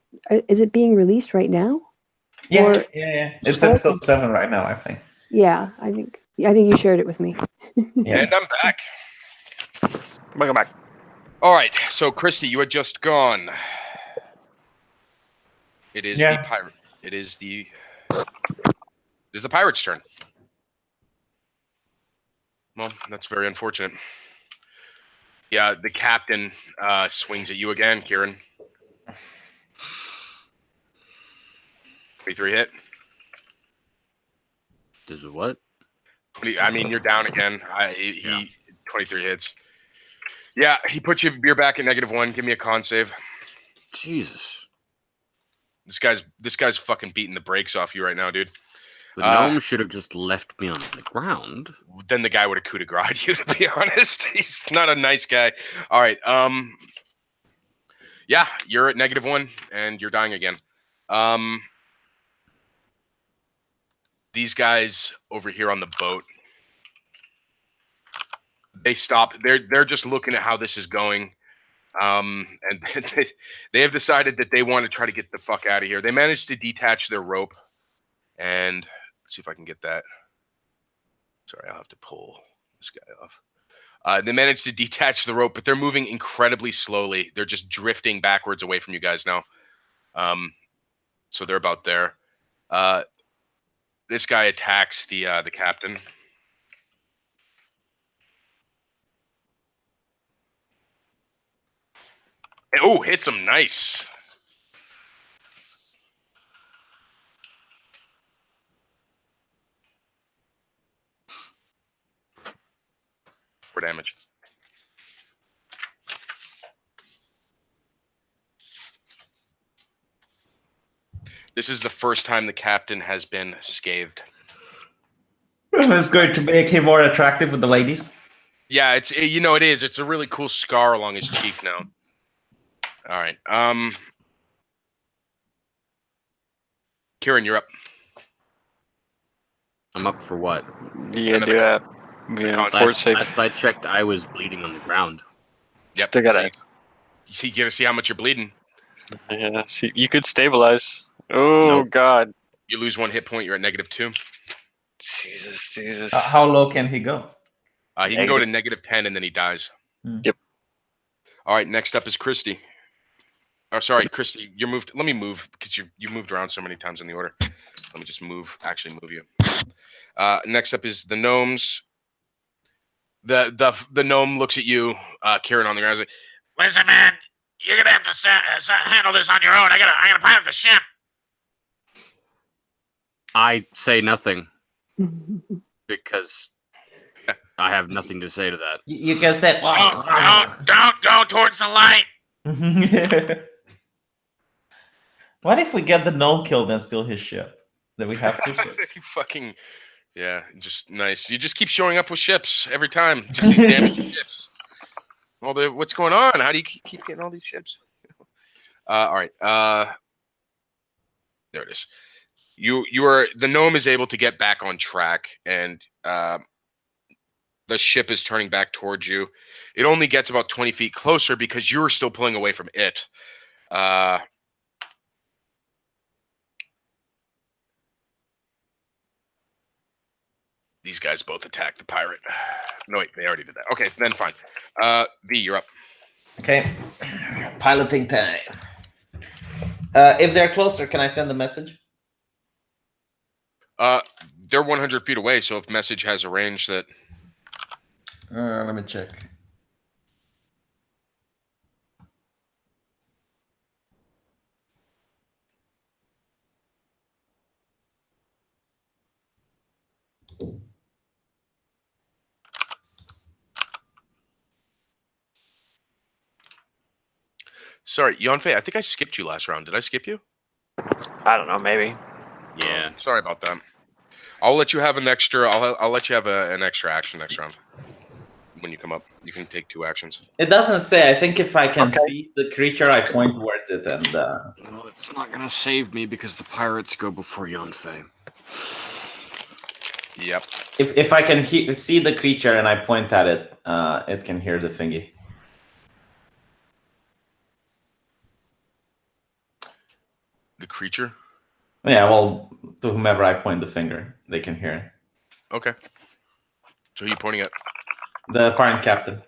Is it being released right now? Yeah, Or- yeah. It's episode 7 right now, I think. Yeah, I think you shared it with me. Yeah. And I'm back. Welcome back. All right, so Kristi, you had just gone. It is Yeah. the pirate. It is the pirate's turn. Well, that's very unfortunate. Yeah, the captain swings at you again, Kieran. 23 hit. Does it what? I mean, you're down again. He 23 hits. Yeah, he puts you're back at -1. Give me a con save. Jesus. This guy's fucking beating the brakes off you right now, dude. The gnome should have just left me on the ground. Then the guy would have coup de grace you, to be honest. He's not a nice guy. All right. Yeah, you're at -1 and you're dying again. These guys over here on the boat, they stop. They're just looking at how this is going. And they have decided that they want to try to get the fuck out of here. They managed to detach their rope, and let's see if I can get that. Sorry, I'll have to pull this guy off. They managed to detach the rope, but they're moving incredibly slowly. They're just drifting backwards away from you guys now. So they're about there. This guy attacks the captain. Oh, hits him nice. For damage. This is the first time the captain has been scathed. It's going to make him more attractive with the ladies. Yeah, it is. It's a really cool scar along his cheek now. All right. Kieran, you're up. I'm up for what? Yeah, do that. Yeah, fort safe. Last I checked, I was bleeding on the ground. Yep. Still gotta. You gotta see how much you're bleeding. Yeah, see, you could stabilize. Oh Nope. God. You lose 1 hit point. You're at -2. Jesus. How low can he go? He can go to -10 and then he dies. Yep. All right. Next up is Kristi. Oh, sorry, Kristi. You're moved. Let me move because you moved around so many times in the order. Let me just move. Actually, move you. Next up is the gnomes. The gnome looks at you, Kieran, on the ground. He's like, Listen, man, you're gonna have to handle this on your own. I gotta pilot the ship. I say nothing because I have nothing to say to that. You can say. Don't go towards the light. What if we get the gnome killed and steal his ship? Then we have 2 ships. You fucking, yeah, just nice. You just keep showing up with ships every time. Just these damn ships. What's going on? How do you keep getting all these ships? All right. There it is. The gnome is able to get back on track, and the ship is turning back towards you. It only gets about 20 feet closer because you're still pulling away from it. These guys both attack the pirate. No, wait, they already did that. Okay, then fine. V, you're up. Okay. Piloting time. If they're closer, can I send a message? They're 100 feet away, so if message has a range that... Let me check. Sorry, Yonfei, I think I skipped you last round. Did I skip you? I don't know, maybe. Yeah. Sorry about that. I'll let you have an extra. I'll let you have an extra action next round. When you come up, you can take 2 actions. It doesn't say. I think if I can Okay. see the creature, I point towards it, and Well, it's not gonna save me because the pirates go before Yonfei. Yep. if I can see the creature and I point at it, it can hear the thingy. The creature. Yeah, well, to whomever I point the finger, they can hear it. Okay. So who are you pointing at? The parent captain.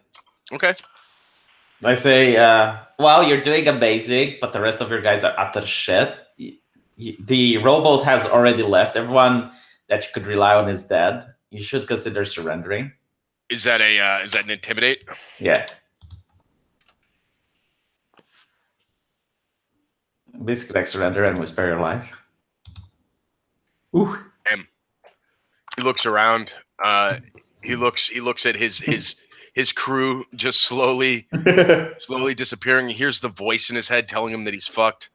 Okay. I say, well, you're doing amazing, but the rest of your guys are utter shit. The rowboat has already left. Everyone that you could rely on is dead. You should consider surrendering. Is that an intimidate? Yeah. Basically, like surrender and we spare your life. Ooh. He looks around. He looks at his crew just slowly disappearing. He hears the voice in his head telling him that he's fucked,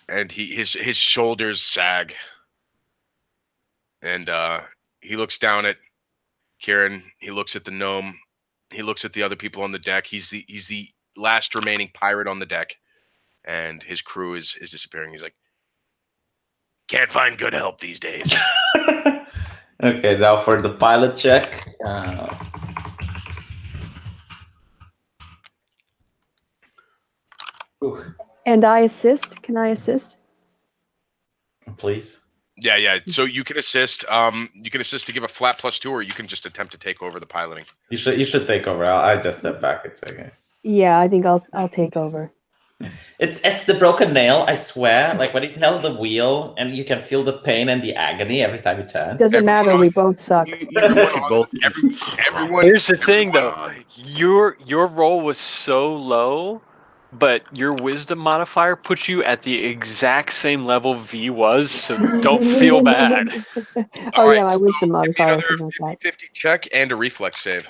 and his shoulders sag. And he looks down at Kieran. He looks at the gnome. He looks at the other people on the deck. He's the last remaining pirate on the deck, and his crew is disappearing. He's like, can't find good help these days. Okay, now for the pilot check. And I assist. Can I assist? Please. Yeah. So you can assist. You can assist to give a flat +2, or you can just attempt to take over the piloting. You should take over. I just step back. It's okay. Yeah, I think I'll take over. It's the broken nail, I swear. Like when you held the wheel and you can feel the pain and the agony every time you turn. Doesn't matter. We both suck. Everyone. Here's the thing, though. God. Your roll was so low, but your wisdom modifier puts you at the exact same level V was, so don't feel bad. Oh All yeah, right, my so wisdom give me modifier. another Something like 50-50 check and a reflex save.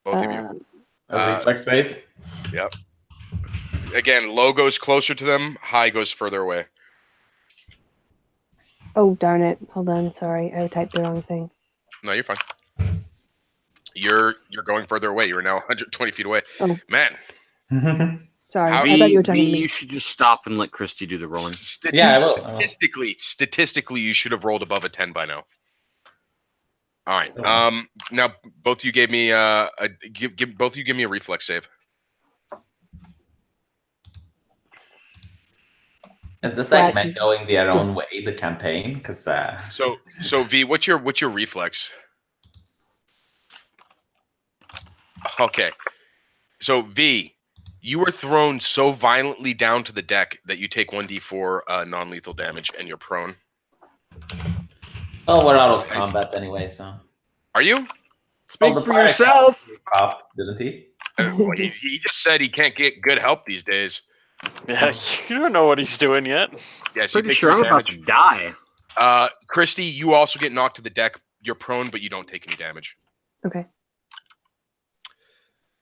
Both of you. that. A reflex save. Yep. Again, low goes closer to them, high goes further away. Oh darn it! Hold on. Sorry, I typed the wrong thing. No, you're fine. You're going further away. You're now 120 feet away. Oh. Man. Sorry, How- I thought you were talking to You me. should just stop and let Kristi do the rolling. Yeah, I will. Statistically, you should have rolled above a 10 by now. All right. Oh. Now both of you gave me both of you give me a reflex save. Is this like Flat. men going their own way, the campaign? Because So V, what's your reflex? Okay. So V, you were thrown so violently down to the deck that you take 1d4 non-lethal damage and you're prone. oh, we're out of combat anyway, so. Are you? Speak the for pirate yourself. Up, didn't he? Well, he just said he can't get good help these days. Yeah, you don't know what he's doing yet. Yes, you Pretty take sure I'm three about damage. to die. Kristi, you also get knocked to the deck. You're prone, but you don't take any damage. Okay.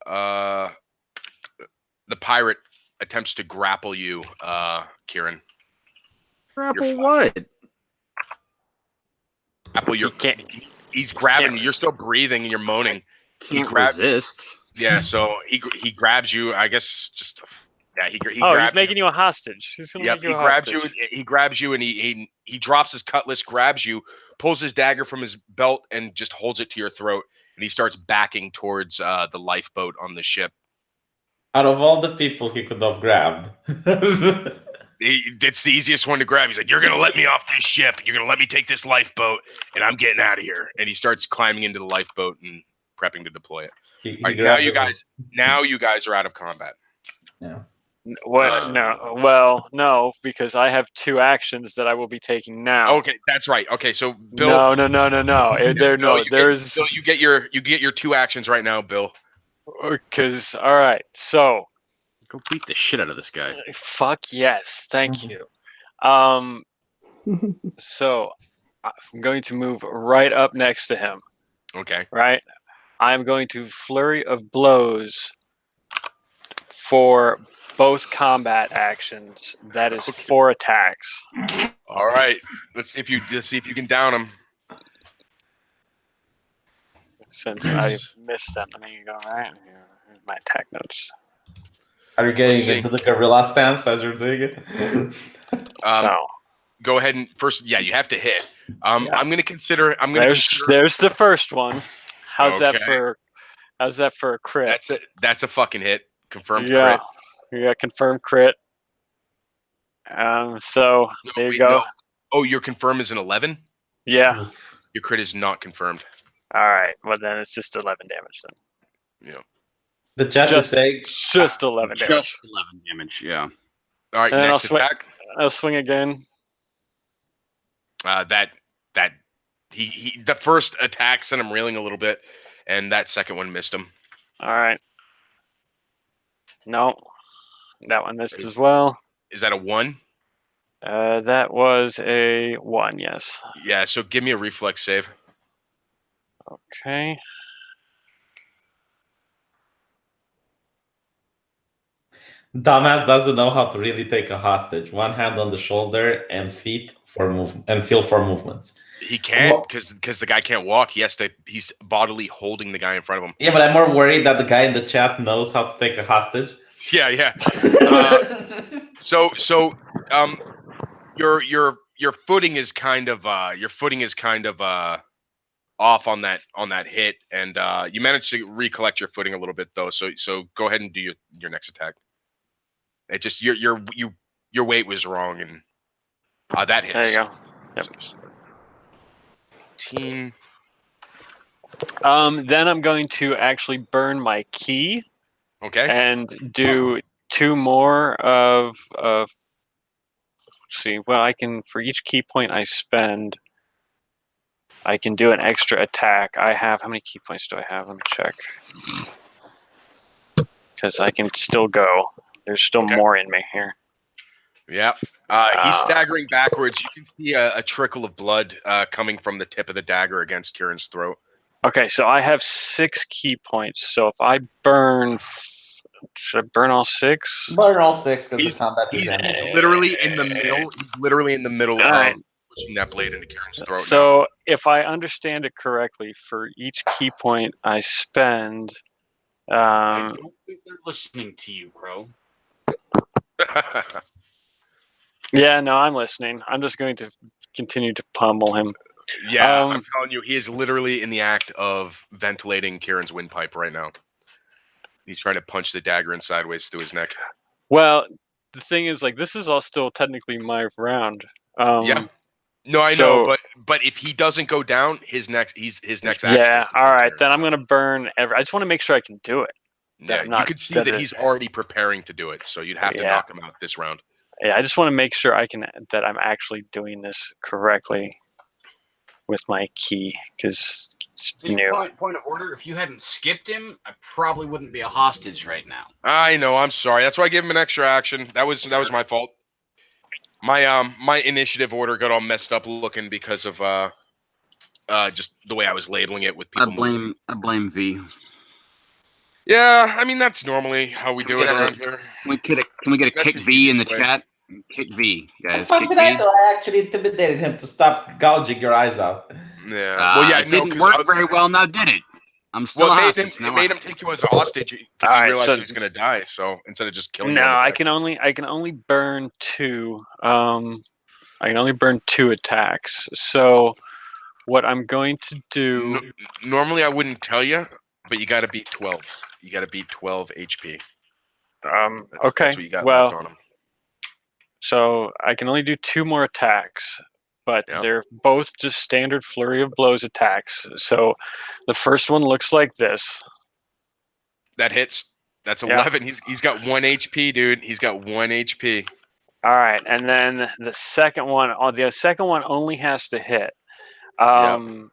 The pirate attempts to grapple you, Kieran. Grapple what? Grapple your. He can't. He's grabbing can't- you. You're still breathing and you're moaning. Can't grabbed- resist. Yeah, so he grabs you. I guess just he Oh, grabs he's making you a hostage. He's gonna Yep, make you he a grabs hostage. you. He grabs you, and he drops his cutlass, grabs you, pulls his dagger from his belt, and just holds it to your throat. And he starts backing towards the lifeboat on the ship. Out of all the people he could have grabbed. It's the easiest one to grab. He's like, "You're gonna let me off this ship. You're gonna let me take this lifeboat, and I'm getting out of here." And he starts climbing into the lifeboat and prepping to deploy it. he All right, grabbed now you guys are out of combat. Yeah. What? No. Well, no, because I have 2 actions that I will be taking now. Okay, that's right. Okay, so Bill. No. There's Bill, you get your 2 actions right now, Bill. because all right. So Go beat the shit out of this guy. fuck yes, thank you. So I'm going to move right up next to him. Okay. Right. I'm going to flurry of blows for both combat actions. That is 4 attacks. All right. Let's see if you can down him. Since I missed that, let me go right here. Here's my attack notes. Are you Let's getting see. into the gorilla stance as you're doing it? So Go ahead and first. Yeah, you have to hit. Yeah. I'm going to consider. there's the first one. How's that Okay. for a crit? That's a fucking hit. Confirmed Yeah. crit. Yeah, confirmed crit. So No, there you wait, go. no. Oh, your confirm is an 11? Yeah. Your crit is not confirmed. All right. Well, then it's just 11 damage then. Yeah. The chat is saying Just 11 damage. Just 11 damage. Yeah. All right, And then next attack. I'll swing again. He the first attack sent him reeling a little bit, and that second one missed him. All right. No, that one missed as well. Is that a 1? That was a 1. Yes. Yeah. So give me a reflex save. Okay. dumbass doesn't know how to really take a hostage. One hand on the shoulder and feet for feel for movements. He can't because the guy can't walk. He's bodily holding the guy in front of him. Yeah, but I'm more worried that the guy in the chat knows how to take a hostage. Yeah. So your footing is kind of off on that hit, and you managed to recollect your footing a little bit though. So go ahead and do your next attack. It just your weight was wrong, and that hits. There you go. Yep. Team. Then I'm going to actually burn my key. Okay. And do 2 more of let's see. Well, I can, for each key point I spend, I can do an extra attack. I have, how many key points do I have? Let me check. Because I can still go. There's still more in me here. Yeah. He's staggering backwards. You can see a trickle of blood coming from the tip of the dagger against Kieran's throat. Okay, so I have 6 key points. So if I burn, should I burn all 6? Burn all 6 because the combat is He's ending. literally in the middle. He's literally in the middle Alright. of pushing that blade into Kieran's throat. So if I understand it correctly, for each key point I spend, I don't think they're listening to you, Crow. now. yeah, no, I'm listening. I'm just going to continue to pummel him. Yeah, I'm telling you, he is literally in the act of ventilating Kieran's windpipe right now. He's trying to punch the dagger in sideways through his neck. Well, the thing is, like, this is all still technically my round. Yeah. No, I know, but if he doesn't go down, his next action. Yeah. All right, then I'm gonna burn I just want to make sure I can do it. Yeah, you could see that he's already preparing to do it, so you'd have to knock him out this round. Yeah, I just want to make sure that I'm actually doing this correctly with my key, because it's new. Point of order: if you hadn't skipped him, I probably wouldn't be a hostage right now. I know. I'm sorry. That's why I gave him an extra action. That was my fault. My initiative order got all messed up looking because of just the way I was labeling it with people. I blame V. Yeah, I mean that's normally how we do it around here. Can we get a That's kick the V in the easiest way. chat? Kick V, What guys. the fuck Kick did I V. do? I actually intimidated him to stop gouging your eyes out. Yeah. Well, yeah, it didn't work very well. Now did it? I'm still a hostage. It made him take you as a hostage because he realized he was going to die. So instead of just killing you. No, I can only burn 2. I can only burn 2 attacks. So what I'm going to do. Normally I wouldn't tell you, but you got to beat 12. You got to beat 12 HP. Okay. That's what you got well, left on him. So I can only do 2 more attacks, but they're both just standard flurry of blows attacks. So the first one looks like this. That hits. That's 11. He's got 1 HP, dude. He's got 1 HP. All right, and then the second one only has to hit. Now,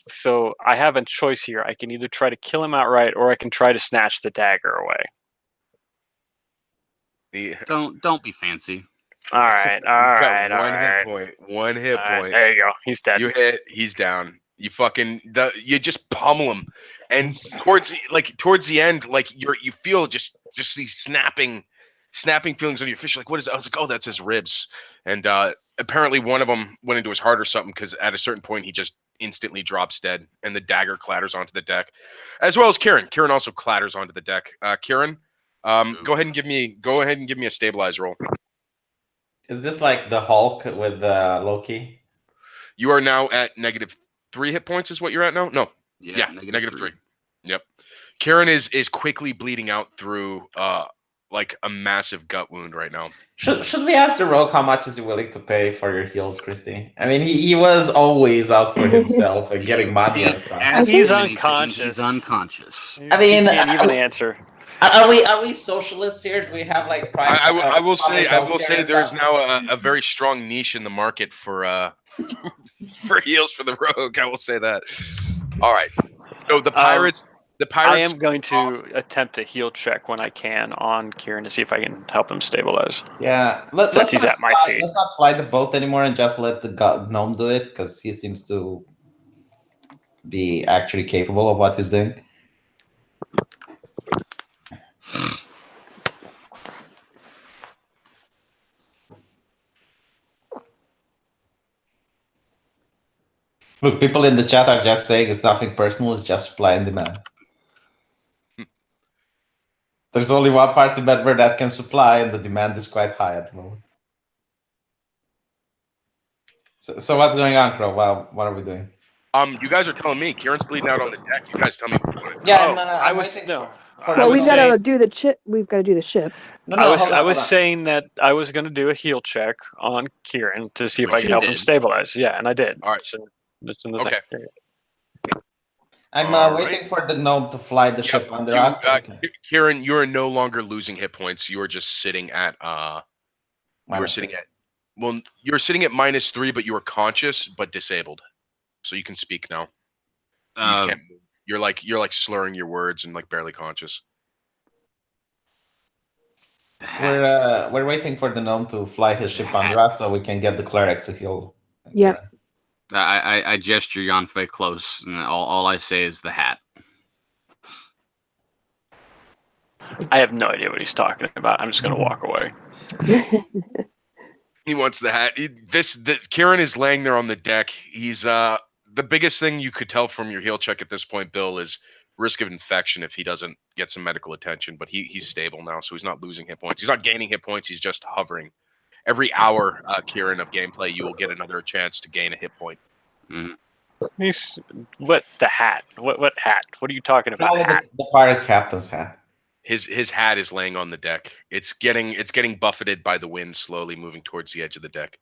so I have a choice here. I can either try to kill him outright, or I can try to snatch the dagger away. Don't be fancy. All right. One hit point. There you go. He's dead. You hit. He's down. You just pummel him, and towards the end, like you feel just these snapping feelings on your fish. Like, what is it? I was like, oh, that's his ribs, and apparently one of them went into his heart or something, because at a certain point he just instantly drops dead, and the dagger clatters onto the deck, as well as Kieran. Kieran also clatters onto the deck. Kieran, go ahead and give me a stabilize roll. Is this like the Hulk with Loki? You are now at -3 hit points. Is what you're at now? No. Yeah, -3. Yep. Kieran is quickly bleeding out through like a massive gut wound right now. Should we ask the rogue how much is he willing to pay for your heals, Kristi? I mean, he was always out for himself and getting money and stuff. He's unconscious. He's unconscious. I mean, he can't even answer. Are we socialists here? Do we have like? I will say there's now a very strong niche in the market for for heals for the rogue. I will say that. All right. So the pirates. I am going to attempt a heal check when I can on Kieran to see if I can help him stabilize. Yeah, Since he's at my feet. Let's not fly the boat anymore and just let the gnome do it, because he seems to be actually capable of what he's doing. Look, people in the chat are just saying it's nothing personal, it's just supply and demand. There's only one party member that can supply, and the demand is quite high at the moment. So what's going on, Crow? Well, what are we doing? You guys are telling me Kieran's bleeding out on the deck. You guys tell me. Yeah, I was no. Well, we've got to do the ship. We've got to do the ship. I was saying that I was going to do a heal check on Kieran to see if I could help him stabilize. Yeah, and I did. All right. So it's in the Okay. thing. I'm waiting for the gnome to fly the ship under us. Kieran, you are no longer losing hit points. You are just sitting at you're sitting at -3, but you are conscious but disabled, so you can speak now. You can't move. You're like slurring your words and like barely conscious. We're waiting for the gnome to fly his ship under us so we can get the cleric to heal. Yeah. I gesture Yanfei close, and all I say is the hat. I have no idea what he's talking about. I'm just going to walk away. He wants the hat. Kieran is laying there on the deck. He's the biggest thing you could tell from your heal check at this point, Bill, is risk of infection if he doesn't get some medical attention. But he's stable now, so he's not losing hit points. He's not gaining hit points. He's just hovering. Every hour, Kieran, of gameplay, you will get another chance to gain a hit point. Mm. What the hat? What hat? What are you talking about? The pirate captain's hat. His hat is laying on the deck. It's getting buffeted by the wind, slowly moving towards the edge of the deck.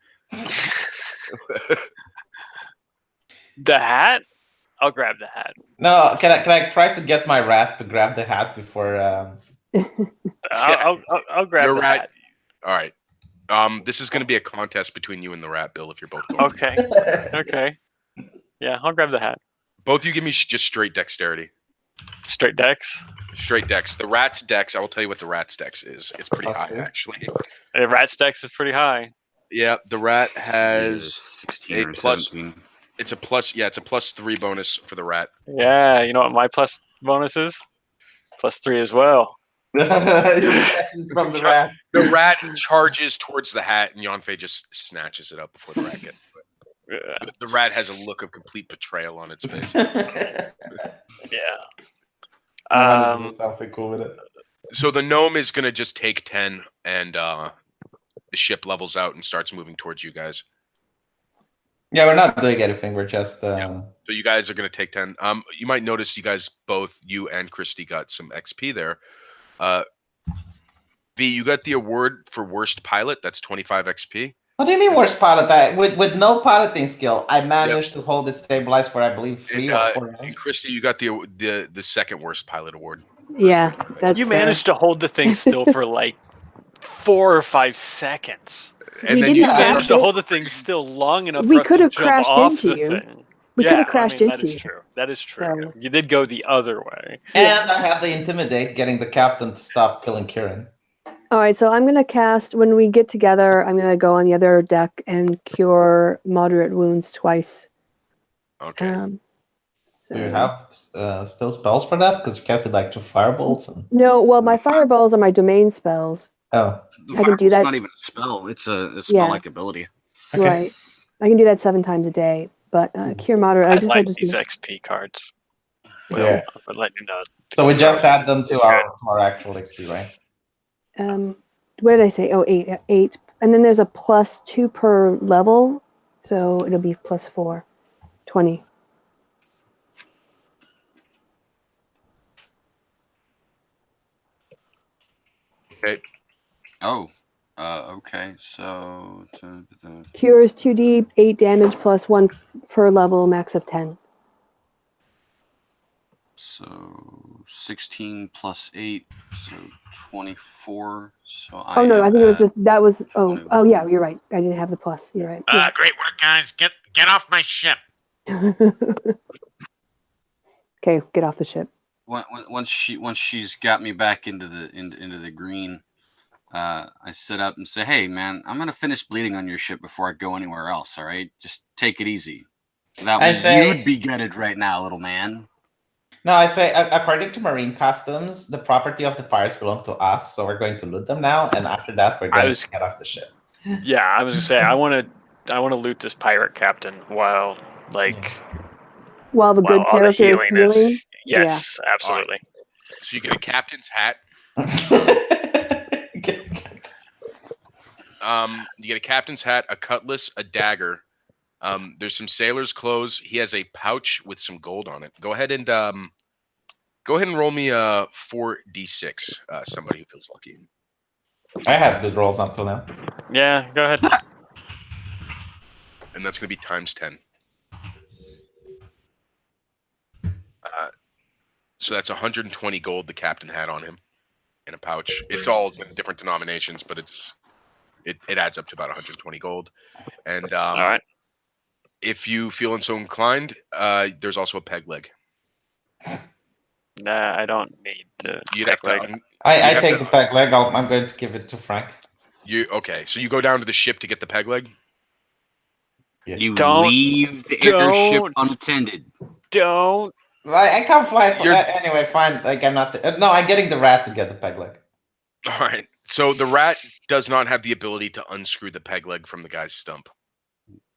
The hat? I'll grab the hat. No, can I try to get my rat to grab the hat before? I'll grab the hat. All right. This is going to be a contest between you and the rat, Bill, if you're both going. Okay. Okay. Yeah, I'll grab the hat. Both of you give me just straight dexterity. Straight dex? Straight dex. The rat's dex, I will tell you what the rat's dex is. It's pretty high, actually. The rat's dex is pretty high. Yeah, the rat has 16 a or plus. 17. It's a +3 bonus for the rat. Yeah, you know what my plus bonus is? +3 as well. From the rat. The rat charges towards the hat, and Yanfei just snatches it up before the rat gets to it. Yeah. The rat has a look of complete betrayal on its face. Yeah. Something cool with it. So the gnome is going to just take 10, and the ship levels out and starts moving towards you guys. Yeah, we're not doing anything. We're just. So you guys are going to take 10. You might notice you and Kristi got some XP there. You got the award for worst pilot. That's 25 XP. What do you mean worst pilot? With no piloting skill, I managed to hold it stabilized for I believe 3 or 4 and Kristi, you got the second worst pilot award. Yeah, that's You fair. managed to hold the thing still for like 4 or 5 seconds. And We then didn't you have Managed to it. hold the thing still long enough We for us could to have jump crashed off into the you. thing. We could have crashed that into is you. true. That is true. So- You did go the other way. And I had the intimidate, getting the captain to stop killing Kieran. All right, so I'm going to cast, when we get together, I'm going to go on the other deck and cure moderate wounds twice. Okay. So, Do you have still spells for that? Because you casted like 2 firebolts. And... No, well, my The fire- fireballs are my domain spells. Oh, The I can do fireball's that. not even a spell. It's a Yeah. spell-like ability. okay. Right. I can do that 7 times a day. But Cure Moderate, I I just like had to these do. XP cards. Well, Yeah. I'm letting you know. So we just add them They're to our actual XP, right? What did I say? Oh, 8. And then there's a +2 per level. So it'll be +4. 20. Okay. Oh. Okay. So. Cure is 2d, 8 damage +1 per level, max of 10. So 16 plus 8, so 24. So Oh no, I think it was just that was. Oh, 21. yeah, you're right. I didn't have the plus. You're right. Yeah. Great work, guys. Get off my ship. Okay, get off the ship. Once she's got me back into the green, I sit up and say, "Hey, man, I'm gonna finish bleeding on your ship before I go anywhere else. All right, just take it easy. That I way say- you'd be gutted right now, little man." No, I say, according to Marine customs, the property of the pirates belong to us, so we're going to loot them now, and after that, we're going to get off the ship. Yeah, I was gonna say I want to loot this pirate captain while While the good all the character is healing healing. is. Yes, absolutely. So you get a captain's hat. You get a captain's hat, a cutlass, a dagger. There's some sailor's clothes. He has a pouch with some gold on it. Go ahead and roll me a 4d6. Somebody who feels lucky. I had good rolls until now. Yeah, go ahead. And that's going to be times 10. So that's 120 gold the captain had on him in a pouch. It's all in different denominations, but it adds up to about 120 gold. And All right. if you feel so inclined, there's also a peg leg. Nah, I don't need the. You'd peg have to. leg. I have take to- the peg leg. I'm going to give it to Frank. Okay? So you go down to the ship to get the peg leg. You Don't- leave the airship don't- unattended. Don't. I can't fly. You're- Anyway, fine. Like I'm not. No, I'm getting the rat to get the peg leg. All right. So the rat does not have the ability to unscrew the peg leg from the guy's stump.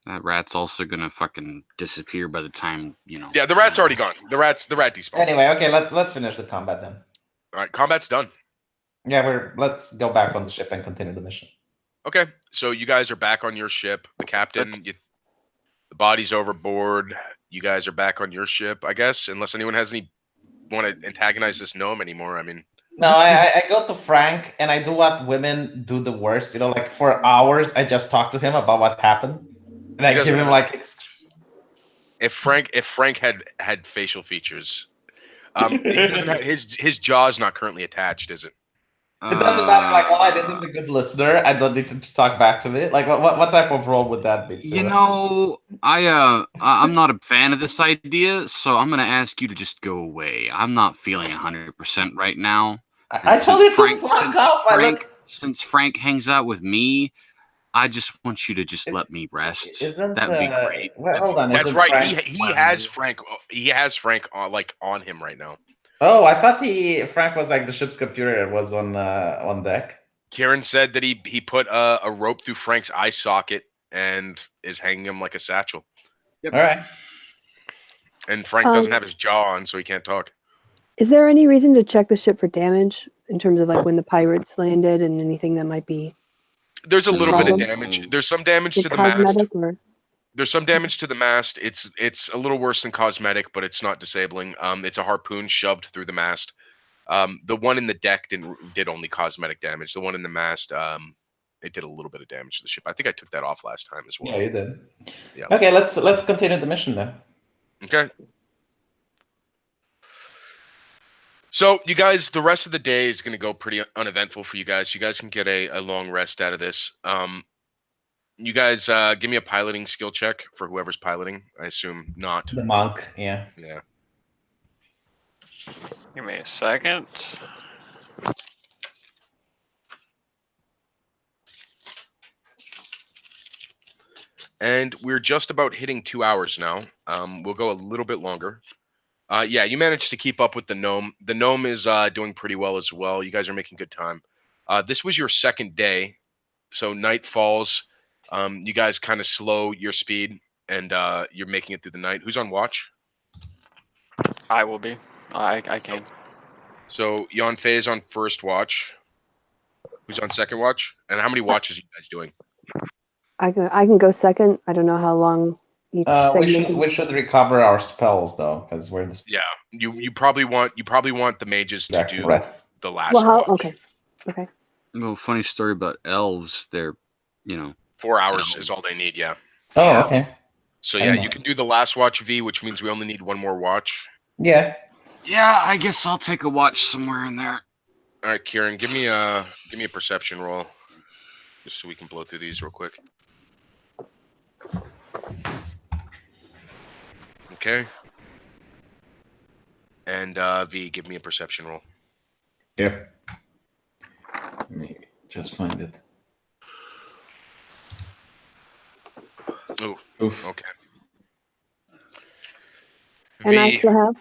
That rat's also gonna fucking disappear by the time Yeah, the rat's already gone. The rat despawned. Anyway, okay, let's finish the combat then. All right, combat's done. Yeah, let's go back on the ship and continue the mission. Okay, so you guys are back on your ship. The captain, the body's overboard. You guys are back on your ship, I guess, unless anyone has any want to antagonize this gnome anymore. I mean, No, I go to Frank and I do what women do the worst. Like for hours, I just talk to him about what happened, and I He doesn't give him have like. if Frank had facial features, he doesn't have, his jaw's not currently attached, is it? It doesn't matter. Like all I did is a good listener. I don't need to talk back to me. Like what type of role would that be? I'm not a fan of this idea, so I'm gonna ask you to just go away. I'm not feeling 100% right now. I told you to fuck off. Since Frank hangs out with me, I just want you to just let me rest. That would be great. Well, hold on. That's isn't right. Frank- He has Frank. He has Frank on him right now. Oh, I thought Frank was like the ship's computer. It was on deck. Kieran said that he put a rope through Frank's eye socket and is hanging him like a satchel. Yep. All right. And Frank doesn't have his jaw on, so he can't talk. Is there any reason to check the ship for damage in terms of like when the pirates landed and anything that might be There's a little bit of problem? damage. There's some damage to the mast. cosmetic or? There's some damage to the mast. It's a little worse than cosmetic, but it's not disabling. It's a harpoon shoved through the mast. The one in the deck did only cosmetic damage. The one in the mast, it did a little bit of damage to the ship. I think I took that off last time as well. Yeah, you did. Yeah. Okay, let's continue the mission then. Okay. So you guys, the rest of the day is going to go pretty uneventful for you guys. You guys can get a long rest out of this. You guys give me a piloting skill check for whoever's piloting. I assume not. The monk, yeah. Yeah. Give me a second. And we're just about hitting 2 hours now. We'll go a little bit longer. Yeah, you managed to keep up with the gnome. The gnome is doing pretty well as well. You guys are making good time. This was your second day, so night falls. You guys kind of slow your speed, and you're making it through the night. Who's on watch? I will be. I can. So Jan Fei is on first watch. Who's on second watch? And how many watches are you guys doing? I can go second. I don't know how long each segment. We should recover our spells though, because we're in this Yeah, you probably want the mages to do breath. the last Well, how? watch. Okay. Well, funny story about elves. They're, 4 hours is all they need. Yeah. Oh, Yeah. okay. So I yeah, know. you can do the last watch V, which means we only need one more watch. Yeah. Yeah, I guess I'll take a watch somewhere in there. All right, Kieran, give me a perception roll, just so we can blow through these real quick. Okay. And V, give me a perception roll. Yeah. Let me just find it. Oof. Okay. And I V, still have.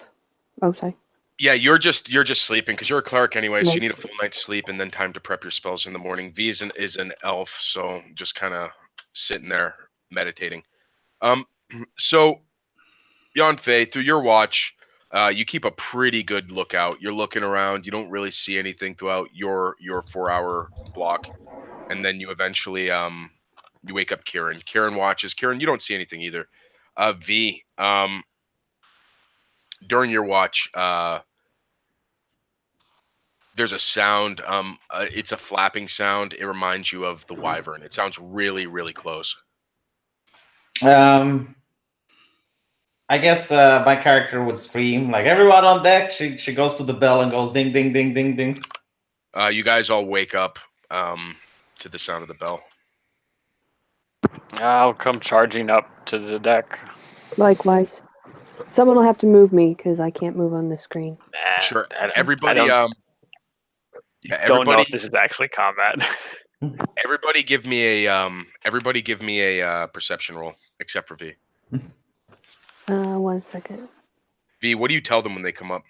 Oh, sorry. yeah, you're just sleeping because you're a cleric anyway, so you Right. need a full night's sleep and then time to prep your spells in the morning. V is an elf, so just kind of sitting there meditating. So Jan Fei, through your watch, you keep a pretty good lookout. You're looking around. You don't really see anything throughout your 4 hour block, and then you eventually you wake up Kieran. Kieran watches. Kieran, you don't see anything either. V, during your watch, there's a sound. It's a flapping sound. It reminds you of the wyvern. It sounds really, really close. I guess my character would scream like, "Everyone on deck!" She goes to the bell and goes ding, ding, ding, ding, ding. You guys all wake up to the sound of the bell. I'll come charging up to the deck. Likewise. Someone will have to move me because I can't move on the screen. Nah, Sure. I Everybody. don't know Everybody. if this is actually combat. Everybody, give me a perception roll, except for V. 1 second. V, what do you tell them when they come up?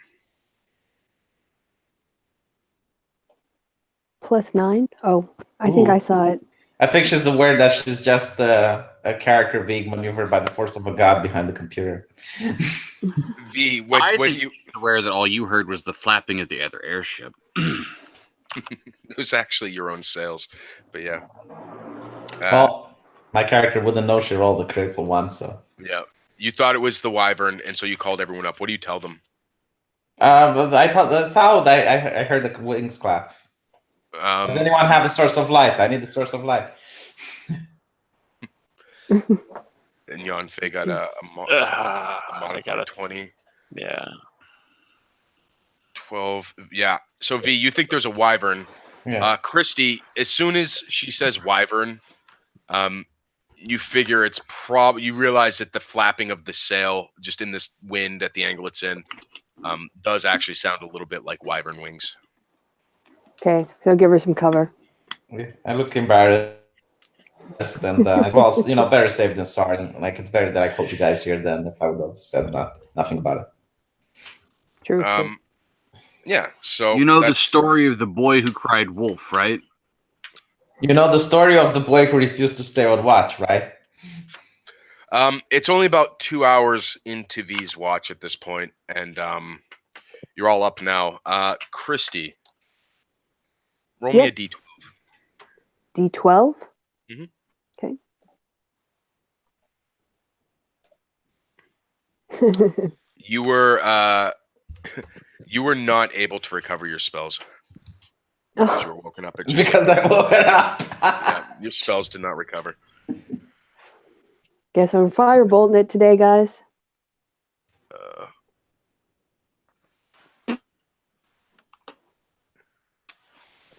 +9. Oh, I think Ooh. I saw it. I think she's aware that she's just a character being maneuvered by the force of a god behind the computer. V, I what think you? aware that all you heard was the flapping of the other airship. It was actually your own sails, but yeah. Well, my character wouldn't know she rolled the critical one, so. Yeah. You thought it was the wyvern, and so you called everyone up. What do you tell them? But I thought the sound. I heard the wings clap. Does anyone have a source of light? I need a source of light. And Jan Fei got a I got a 20. Yeah. 12. Yeah. So V, you think there's a wyvern. Yeah. Kristi, as soon as she says wyvern, you figure it's you realize that the flapping of the sail just in this wind at the angle it's in does actually sound a little bit like wyvern wings. Okay, so give her some cover. I look embarrassed, and well, better safe than sorry. Like, it's better that I called you guys here than if I would have said nothing about it. True. True. Yeah. So You know the story of the boy who cried wolf, right? You know the story of the boy who refused to stay on watch, right? It's only about 2 hours into V's watch at this point, and you're all up now. Kristi, roll me a d12. D12? Mhm. Okay. You were you were not able to recover your spells because you were woken up. Because I woke up. Yeah, your spells did not recover. Guess I'm firebolting it today, guys.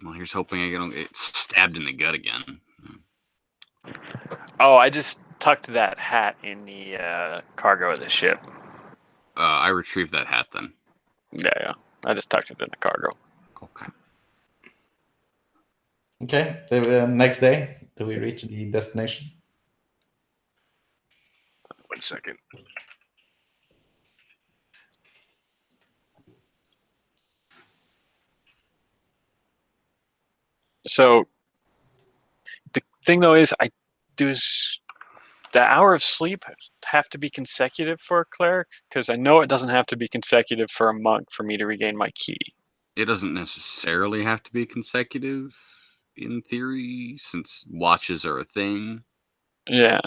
Well, here's hoping I don't get stabbed in the gut again. Oh, I just tucked that hat in the cargo of the ship. I retrieved that hat then. Yeah. I just tucked it in the cargo. Okay. Okay. The next day, do we reach the destination? 1 second. So the thing though is, does the hour of sleep have to be consecutive for a cleric? Because I know it doesn't have to be consecutive for a monk for me to regain my key. It doesn't necessarily have to be consecutive in theory, since watches are a thing. Yeah.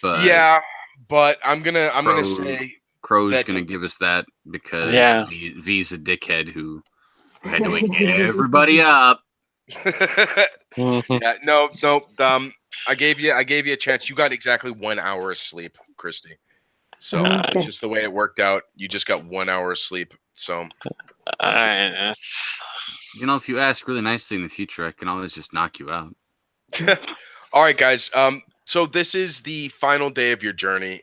But Yeah, but I'm gonna say Crow's that- gonna give us that because Yeah. V's a dickhead who had to wake everybody up. yeah, no. I gave you a chance. You got exactly 1 hour of sleep, Kristi. So Okay. just the way it worked out, you just got 1 hour of sleep. So That's... You know, if you ask really nicely in the future, I can always just knock you out. all right, guys. So this is the final day of your journey.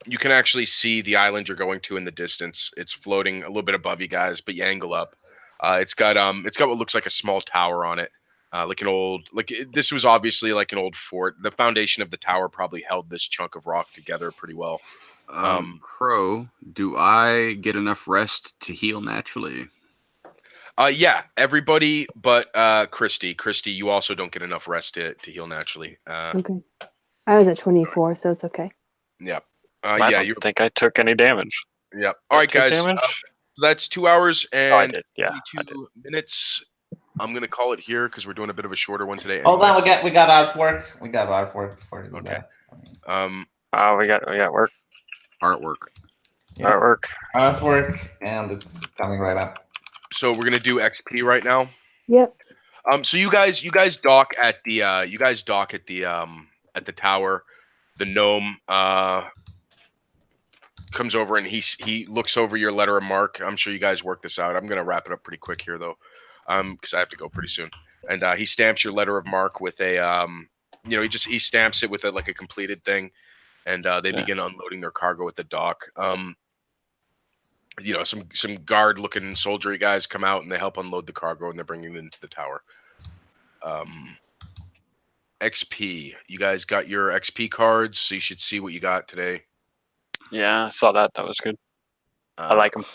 You can actually see the island you're going to in the distance. It's floating a little bit above you guys, but you angle up. It's got what looks like a small tower on it. This was obviously like an old fort. The foundation of the tower probably held this chunk of rock together pretty well. Crow, do I get enough rest to heal naturally? Yeah, everybody but Kristi. Kristi, you also don't get enough rest to heal naturally. Okay. I was at 24, so it's okay. Yeah. I yeah, don't think I took any damage. Yeah. All right, Did I take guys. damage? That's 2 hours Oh, I and did. Yeah, I did. 22 minutes. I'm gonna call it here because we're doing a bit of a shorter one today. Hold on, anyway. we got artwork. We got artwork before you do Okay. that. Oh, we got work. Artwork. Yeah. Artwork. And it's coming right up. So we're gonna do XP right now. Yep. So you guys dock at the tower. The gnome comes over and he looks over your letter of mark. I'm sure you guys work this out. I'm gonna wrap it up pretty quick here though, because I have to go pretty soon. And he stamps your letter of mark with a he stamps it with a completed thing, and they begin unloading their cargo at the dock. Some guard looking soldiery guys come out and they help unload the cargo and they're bringing it into the tower. XP. You guys got your XP cards, so you should see what you got today. Yeah, I saw that. That was good. I like them.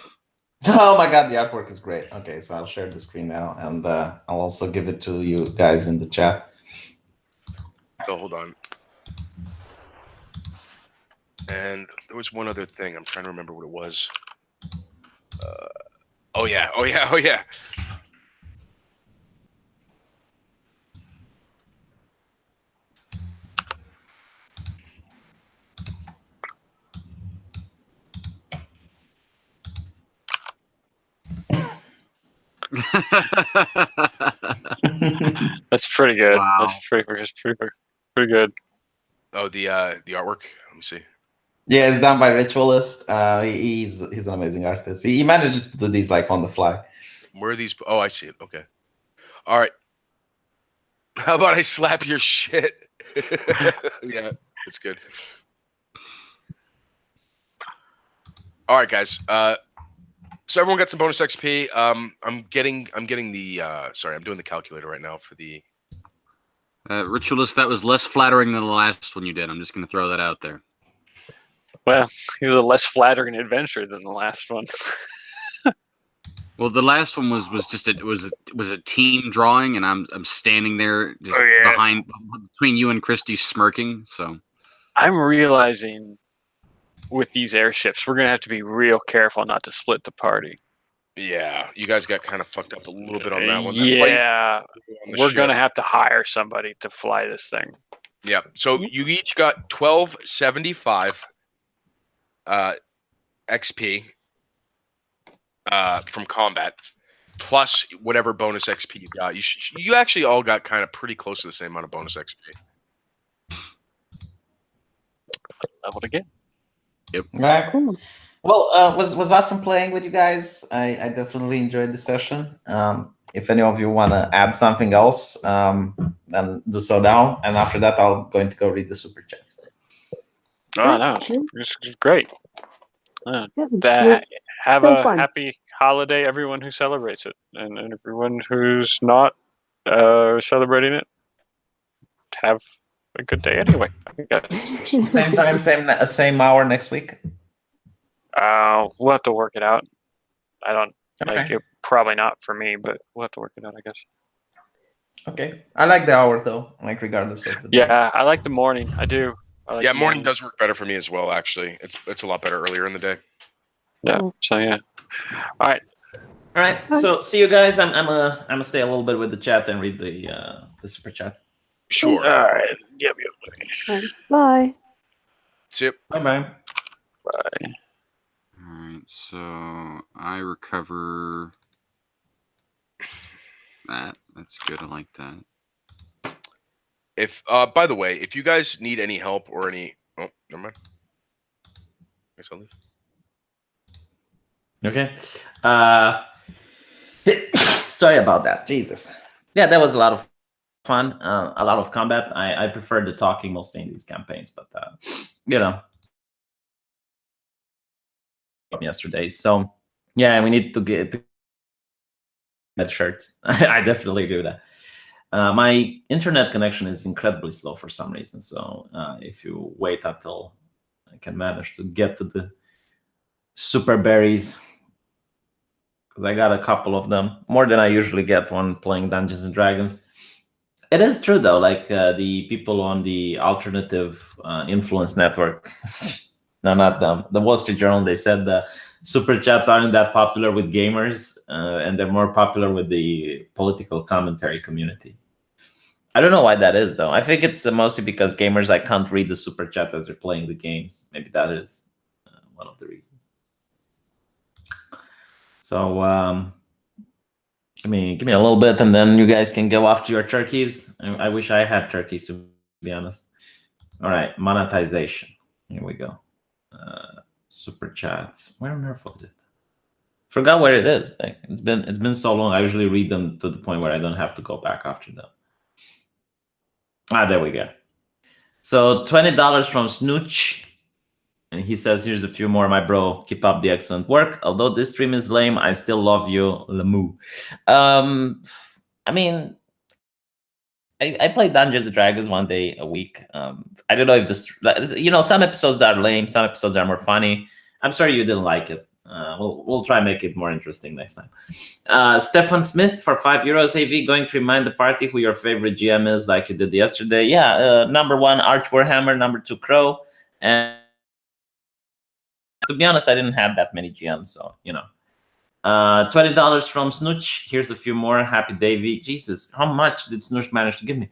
Oh my god, the artwork is great. Okay, so I'll share the screen now, and I'll also give it to you guys in the chat. Oh, hold on. And there was one other thing. I'm trying to remember what it was. Oh yeah. That's pretty good. Wow. That's pretty good. Oh, the artwork. Let me see. Yeah, it's done by Ritualist. He's an amazing artist. He manages to do these on the fly. Where are these? Oh, I see it. Okay. All right. How about I slap your shit? Yeah, it's good. All right, guys. So everyone got some bonus XP. I'm doing the calculator right now for the Ritualist, that was less flattering than the last one you did. I'm just going to throw that out there. Well, it was a less flattering adventure than the last one. Well, the last one was just it was a team drawing, and I'm standing there just between you and Kristi smirking. So I'm realizing with these airships, we're gonna have to be real careful not to split the party. Yeah, you guys got kind of fucked up a little bit on that one. Yeah, we're gonna have to hire somebody to fly this thing. Yeah. So you each got 1275 XP from combat, plus whatever bonus XP you got. You actually all got kind of pretty close to the same amount of bonus XP. Leveled again. Yep. Right. Cool. Well, was awesome playing with you guys. I definitely enjoyed the session. If any of you want to add something else, then do so now. And after that, I'm going to go read the super chats. Oh no, it's great. Yeah, Have still a fun. happy holiday, everyone who celebrates it, and everyone who's not celebrating it. Have a good day anyway. Same time, same hour next week. We'll have to work it out. I don't Okay. it. Probably not for me, but we'll have to work it out, I guess. Okay, I like the hour though, like regardless of the day. Yeah, I like the morning. I do. I like Yeah, the morning does work better for me as well. Actually, it's a lot better earlier in the day. Yeah. So yeah. All right. All right. So see you guys. I'm gonna stay a little bit with the chat and read the super chats. Sure. All right. Yep. Right. Bye. See you. Bye bye. Bye. All right, so I recover that. That's good. I like that. If by the way, if you guys need any help or any, oh, never mind. Guess I'll leave. Okay. Sorry about that. Jesus. Yeah, that was a lot of fun. A lot of combat. I prefer the talking mostly in these campaigns, but you know, yesterday. So yeah, we need to get that shirts. I definitely agree with that. My internet connection is incredibly slow for some reason. So if you wait until I can manage to get to the super berries, because I got a couple of them, more than I usually get when playing Dungeons and Dragons. It is true though, like the people on the alternative influence network, no, not them, the Wall Street Journal, they said the super chats aren't that popular with gamers, and they're more popular with the political commentary community. I don't know why that is though. I think it's mostly because gamers can't read the super chats as they're playing the games. Maybe that is one of the reasons. So give me a little bit, and then you guys can go off to your turkeys. I wish I had turkeys, to be honest. All right, monetization. Here we go. Super chats. Where on earth was it? Forgot where it is. Like, it's been so long. I usually read them to the point where I don't have to go back after them. There we go. So $20 from Snooch. And he says, here's a few more, my bro. Keep up the excellent work. Although this stream is lame, I still love you, Lemu. I mean, I play Dungeons and Dragons one day a week. I don't know if this, some episodes are lame, some episodes are more funny. I'm sorry you didn't like it. We'll try and make it more interesting next time. Stefan Smith for €5. Hey V, going to remind the party who your favorite GM is, like you did yesterday. Yeah, number 1 Arch Warhammer, number 2 Crow, and to be honest, I didn't have that many GMs, so $20 from Snooch. Here's a few more. Happy Davy. Jesus, how much did Snooch manage to give me?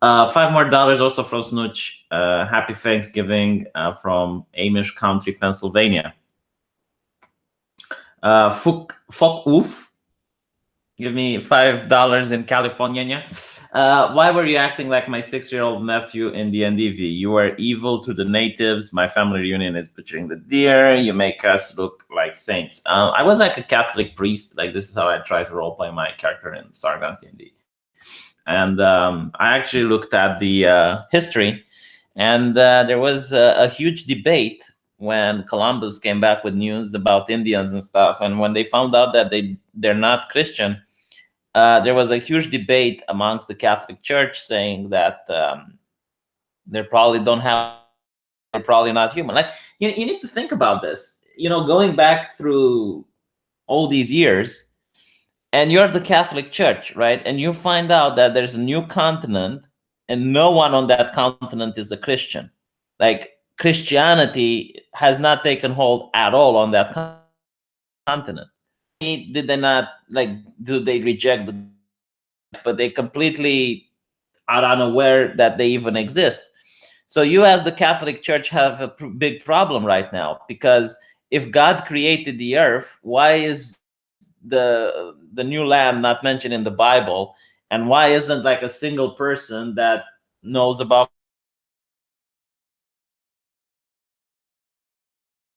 $5 more also from Snooch. Happy Thanksgiving from Amish Country, Pennsylvania. Fuck oof. Give me $5 in California. Why were you acting like my 6-year-old nephew in the NDV? You are evil to the natives. My family reunion is butchering the deer. You make us look like saints. I was like a Catholic priest. Like, this is how I try to roleplay my character in Sargon's D&D. And I actually looked at the history, and there was a huge debate when Columbus came back with news about Indians and stuff. And when they found out that they're not Christian, there was a huge debate amongst the Catholic Church saying that they probably they're probably not human. Like, you need to think about this. Going back through all these years, and you're the Catholic Church, right? And you find out that there's a new continent, and no one on that continent is a Christian. Like, Christianity has not taken hold at all on that continent. Did they not, do they reject the, but they completely are unaware that they even exist. So you as the Catholic Church have a big problem right now, because if God created the earth, why is the new land not mentioned in the Bible? And why isn't like a single person that knows about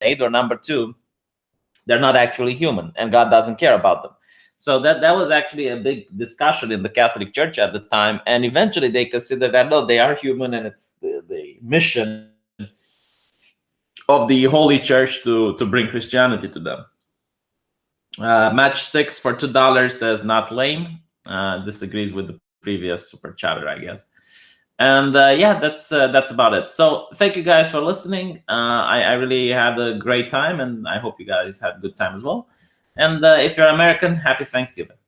it? Or number 2, they're not actually human and God doesn't care about them. So that was actually a big discussion in the Catholic Church at the time. And eventually they considered that, no, they are human, and it's the mission of the Holy Church to bring Christianity to them. Matchsticks for $2 says not lame. Disagrees with the previous super chatter, I guess. And yeah, that's about it. So thank you guys for listening. I really had a great time, and I hope you guys had a good time as well. And if you're American, happy Thanksgiving.